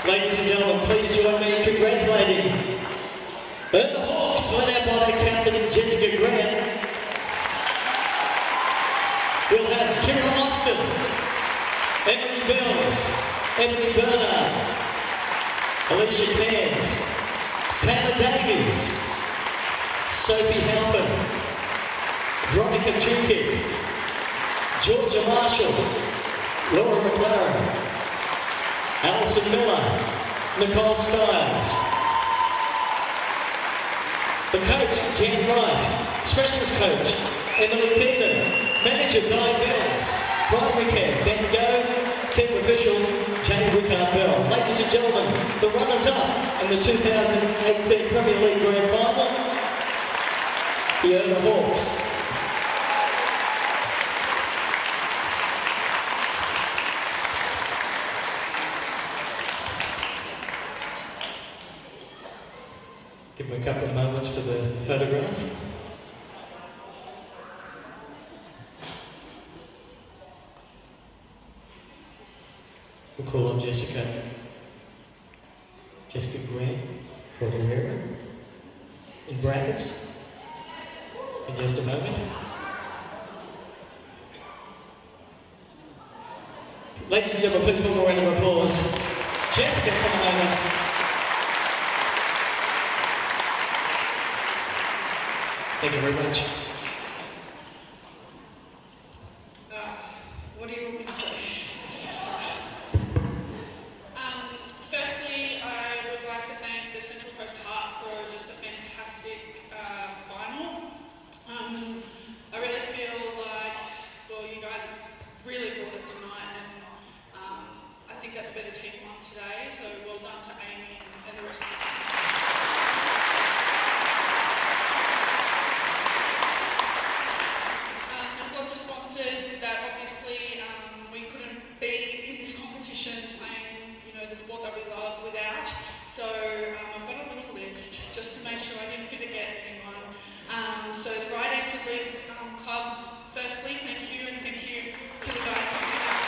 Ladies and gentlemen, please join me in congratulating the Hawks, led out by their captain Jessica Grant. We'll have Kira Austin, Emily Bells, Emily Bernard, Alicia Cairns, Taylor Davies, Sophie Halpin, Veronica Jukic, Georgia Marshall, Laura McLaren, Alison Miller, Nicole Stiles. The coach, Jan Wright, specialist coach, Emily Keenan, manager Guy Bells, primary care, Ben Go, team official, Jane Rickard-Bell. Ladies and gentlemen, the runners-up in the 2018 Premier League Grand Final, the ERNA Hawks. Give me a couple of moments for the photograph. We'll call on Jessica Grant, Cordillera, in brackets, in just a moment. Ladies and gentlemen, please one more round of applause. Jessica, come on over. Thank you very much. What do you want me to say? Firstly, I would like to thank the Central Coast Heart for just a fantastic final. I really feel like, well, you guys really brought it tonight, and I think that the better team won today, so well done to Amy and the rest of the team. There's lots of sponsors that obviously we couldn't be in this competition playing, the sport that we love without. So I've got a little list just to make sure I didn't forget anyone. So the Ride Eastwood Leagues Club, firstly, thank you, and thank you to the guys who did that.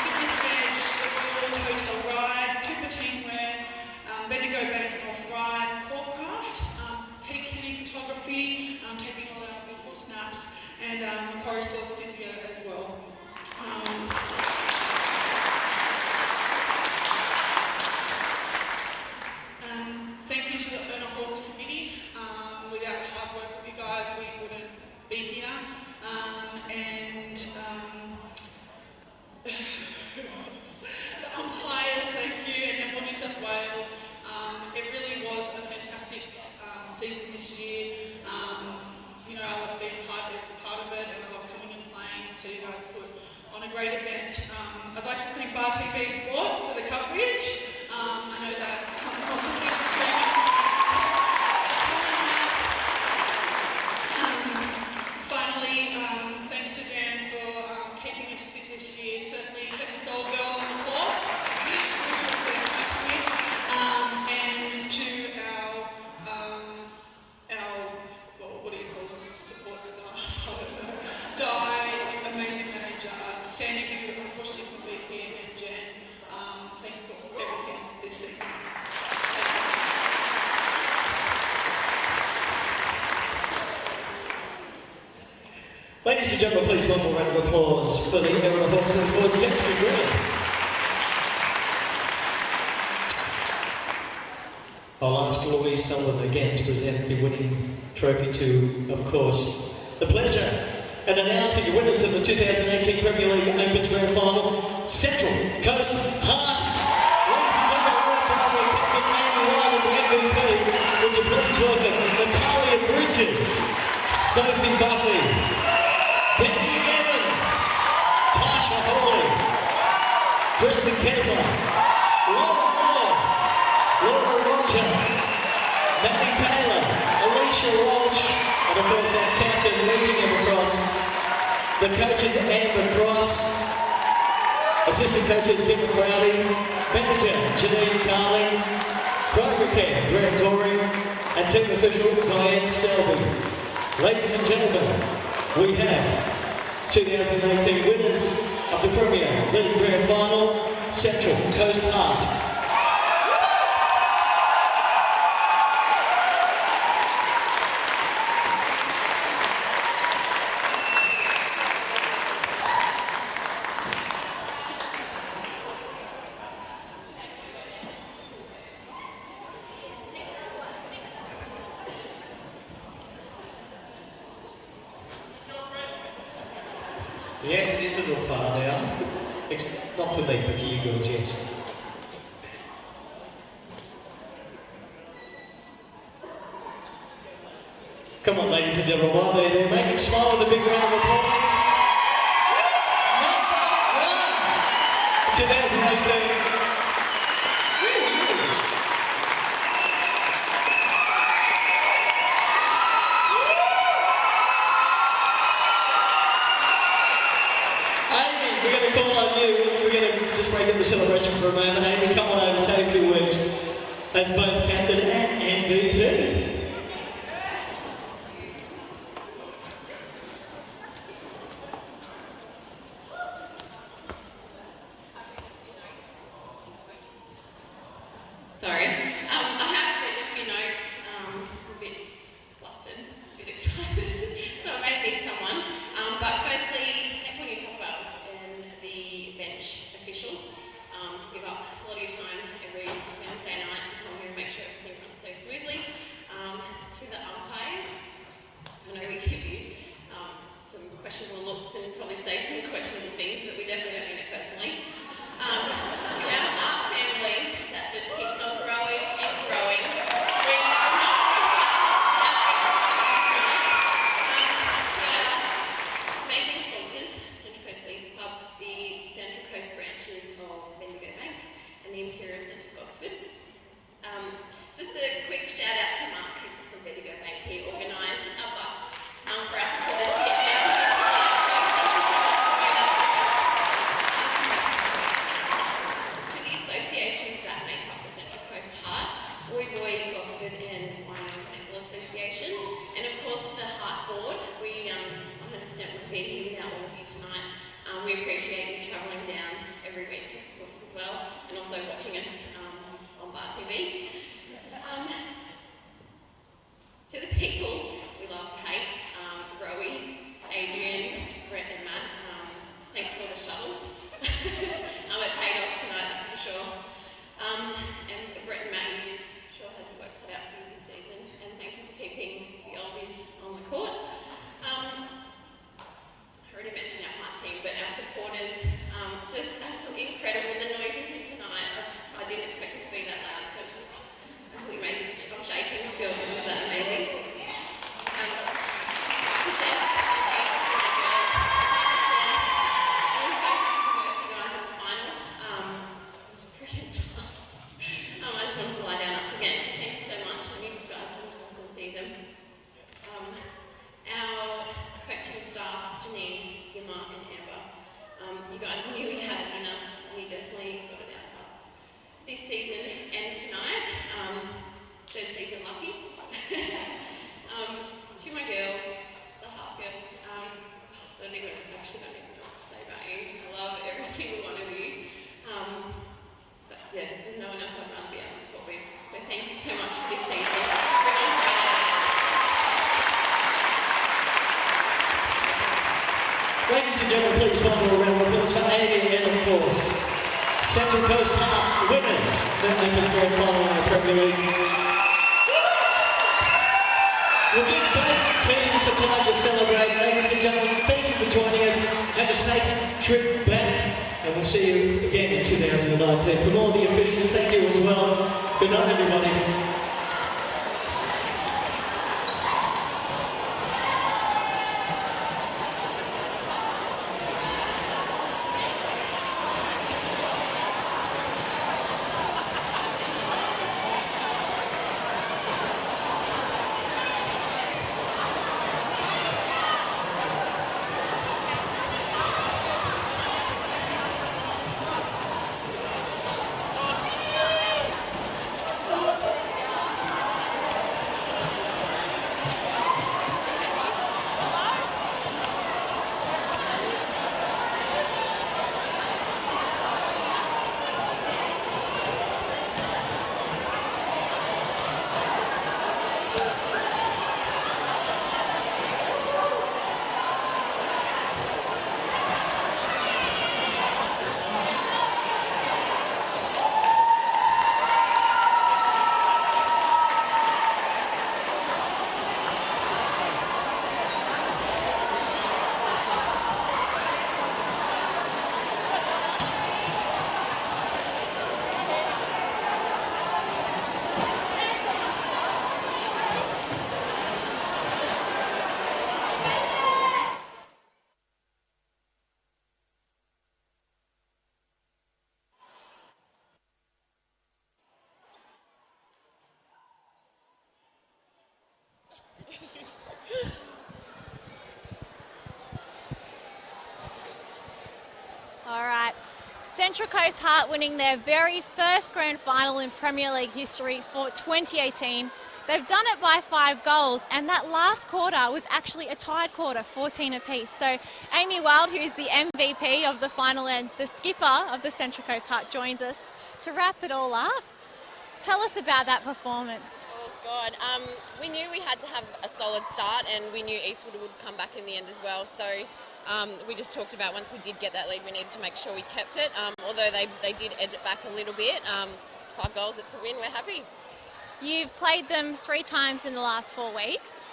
Fitness Edge, the Ford Hotel Ride, Cooper Teamwear, Bendigo Bank North Ride, Corecraft, Petty Kenny Photography, taking all our beautiful snaps, and Macquarie Sports Physio as well. Thank you to the ERNA Hawks Committee. Without the hard work of you guys, we wouldn't be here. The umpires, thank you, and Netball New South Wales. It really was a fantastic season this year. I love being part of it, and I love coming and playing, and so you guys put on a great event. I'd like to thank Bar TV Sports for the coverage. I know that often been streaming. Finally, thanks to Dan for keeping us fit this year. Certainly kept this old girl on the court, which was fantastic. And to what do you call them, support staff, I don't know. Di, amazing manager, Sandy, who unfortunately couldn't be here, and Jen, thank you for everything this season. Ladies and gentlemen, please one more round of applause for the ERNA Hawks and of course Jessica Green. I'll ask Louise Sullivan again to present the winning trophy to, of course, the pleasure and announcing the winners of the 2018 Premier League Opens Grand Final, Central Coast Heart. Ladies and gentlemen, our captain Amy Ryan and the MVP, would you please welcome Natalia Bridges, Sophie Buckley, Debbie Evans, Tasha Hawley, Kristen Kessler, Laura Moore, Laura Roger, Maddie Taylor, Alicia Walsh, and of course our captain leading him across, the coaches Amber Cross, assistant coaches Kevin Browdy, manager Janine Carling, program care Greg Doring, and team official Diane Selby. Ladies and gentlemen, we have 2018 winners of the Premier League Grand Final, Central Coast Heart. Yes, it is a little far now. Not for me, but for you girls, yes. Come on, ladies and gentlemen, while they're there, make them smile with a big round of applause. Number 1, 2018. The celebration for a moment. Amy, come on over, say a few words as both captain and MVP. Sorry. I have written a few notes, a bit flustered, a bit excited, so I may miss someone. But firstly, Netball New South Wales and the bench officials give up a lot of your time every Wednesday night to come here and make sure everything runs so smoothly. To the umpires, I know we give you some questionable looks and probably say some questionable things, but we definitely don't mean it personally. To our heart family that just keeps on growing and growing. To our amazing sponsors, Central Coast Leagues Club, the Central Coast branches of Bendigo Bank and the Imperial Centre Gosford. Just a quick shout out to Mark Cooper from Bendigo Bank. He organised a bus for us to put this kit down. To the associations that make up the Central Coast Heart, Woy Woy, Gosford and Wyoming Netball Associations, and of course the Heart Board. We 100% would be here without all of you tonight. We appreciate you travelling down every week to support us as well, and also watching us on Bar TV. To the people we love to hate, Rowie, Adrian, Brett and Matt, thanks for the shuttles. It paid off tonight, that's for sure. And Brett and Matt, you sure had your work cut out for you this season, and thank you for keeping the oldies on the court. I already mentioned our heart team, but our supporters, just absolutely incredible. The noise in here tonight, I didn't expect it to be that loud, so it's just absolutely amazing. I'm shaking still, isn't that amazing? To Jess, and the girls, thanks, and also guys knew we had it in us, and you definitely got it out of us this season and tonight. Third season lucky. To my girls, the half girls, I don't even know what to say about you. I love every single one of you. But yeah, there's no one else I'd rather be out on the court with. So thank you so much for this season. Ladies and gentlemen, please one more round of applause for Amy and, of course, Central Coast Heart winners for the Open Grand Final in the Premier League. We'll give both teams a time to celebrate. Ladies and gentlemen, thank you for joining us. Have a safe trip back, and we'll see you again in 2019. From all the officials, thank you as well. Good night, everybody. All right. Central Coast Heart winning their very first grand final in Premier League history for 2018. They've done it by 5 goals, and that last quarter was actually a tied quarter, 14 apiece. So Amy Wild, who's the MVP of the final and the skipper of the Central Coast Heart, joins us to wrap it all up. Tell us about that performance. Oh God, we knew we had to have a solid start, and we knew Eastwood would come back in the end as well. So we just talked about once we did get that lead, we needed to make sure we kept it. Although they did edge it back a little bit. 5 goals, it's a win. We're happy. You've played them 3 times in the last 4 weeks.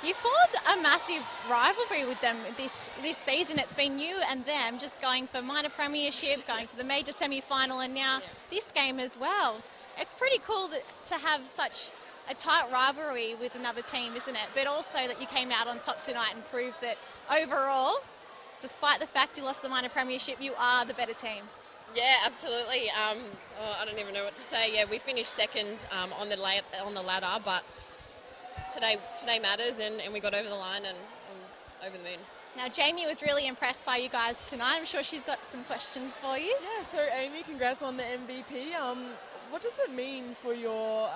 You formed a massive rivalry with them this season. It's been you and them just going for minor premiership, going for the major semi-final, and now this game as well. It's pretty cool to have such a tight rivalry with another team, isn't it? But also that you came out on top tonight and proved that overall, despite the fact you lost the minor premiership, you are the better team. Yeah, absolutely. I don't even know what to say. Yeah, we finished second on the ladder, but today matters, and we got over the line and over the moon. Now, Jamie was really impressed by you guys tonight. I'm sure she's got some questions for you. Yeah, so Amy, congrats on the MVP. What does it mean for your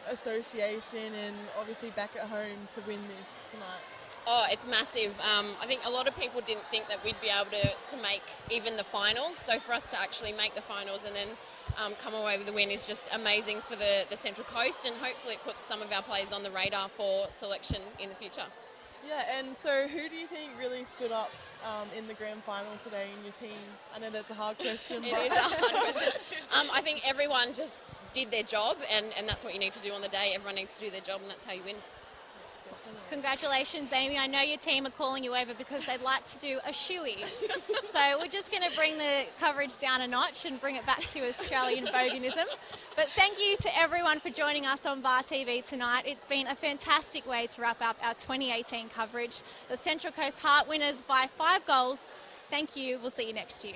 association and obviously back at home to win this tonight? Oh, it's massive. I think a lot of people didn't think that we'd be able to make even the finals. So for us to actually make the finals and then come away with the win is just amazing for the Central Coast, and hopefully it puts some of our players on the radar for selection in the future. Yeah, and so who do you think really stood up in the grand final today in your team? I know that's a hard question. It is a hard question. I think everyone just did their job, and that's what you need to do on the day. Everyone needs to do their job, and that's how you win. Congratulations, Amy. I know your team are calling you over because they'd like to do a shoey. So we're just going to bring the coverage down a notch and bring it back to Australian boganism. But thank you to everyone for joining us on Bar TV tonight. It's been a fantastic way to wrap up our 2018 coverage. The Central Coast Heart winners by 5 goals. Thank you. We'll see you next year.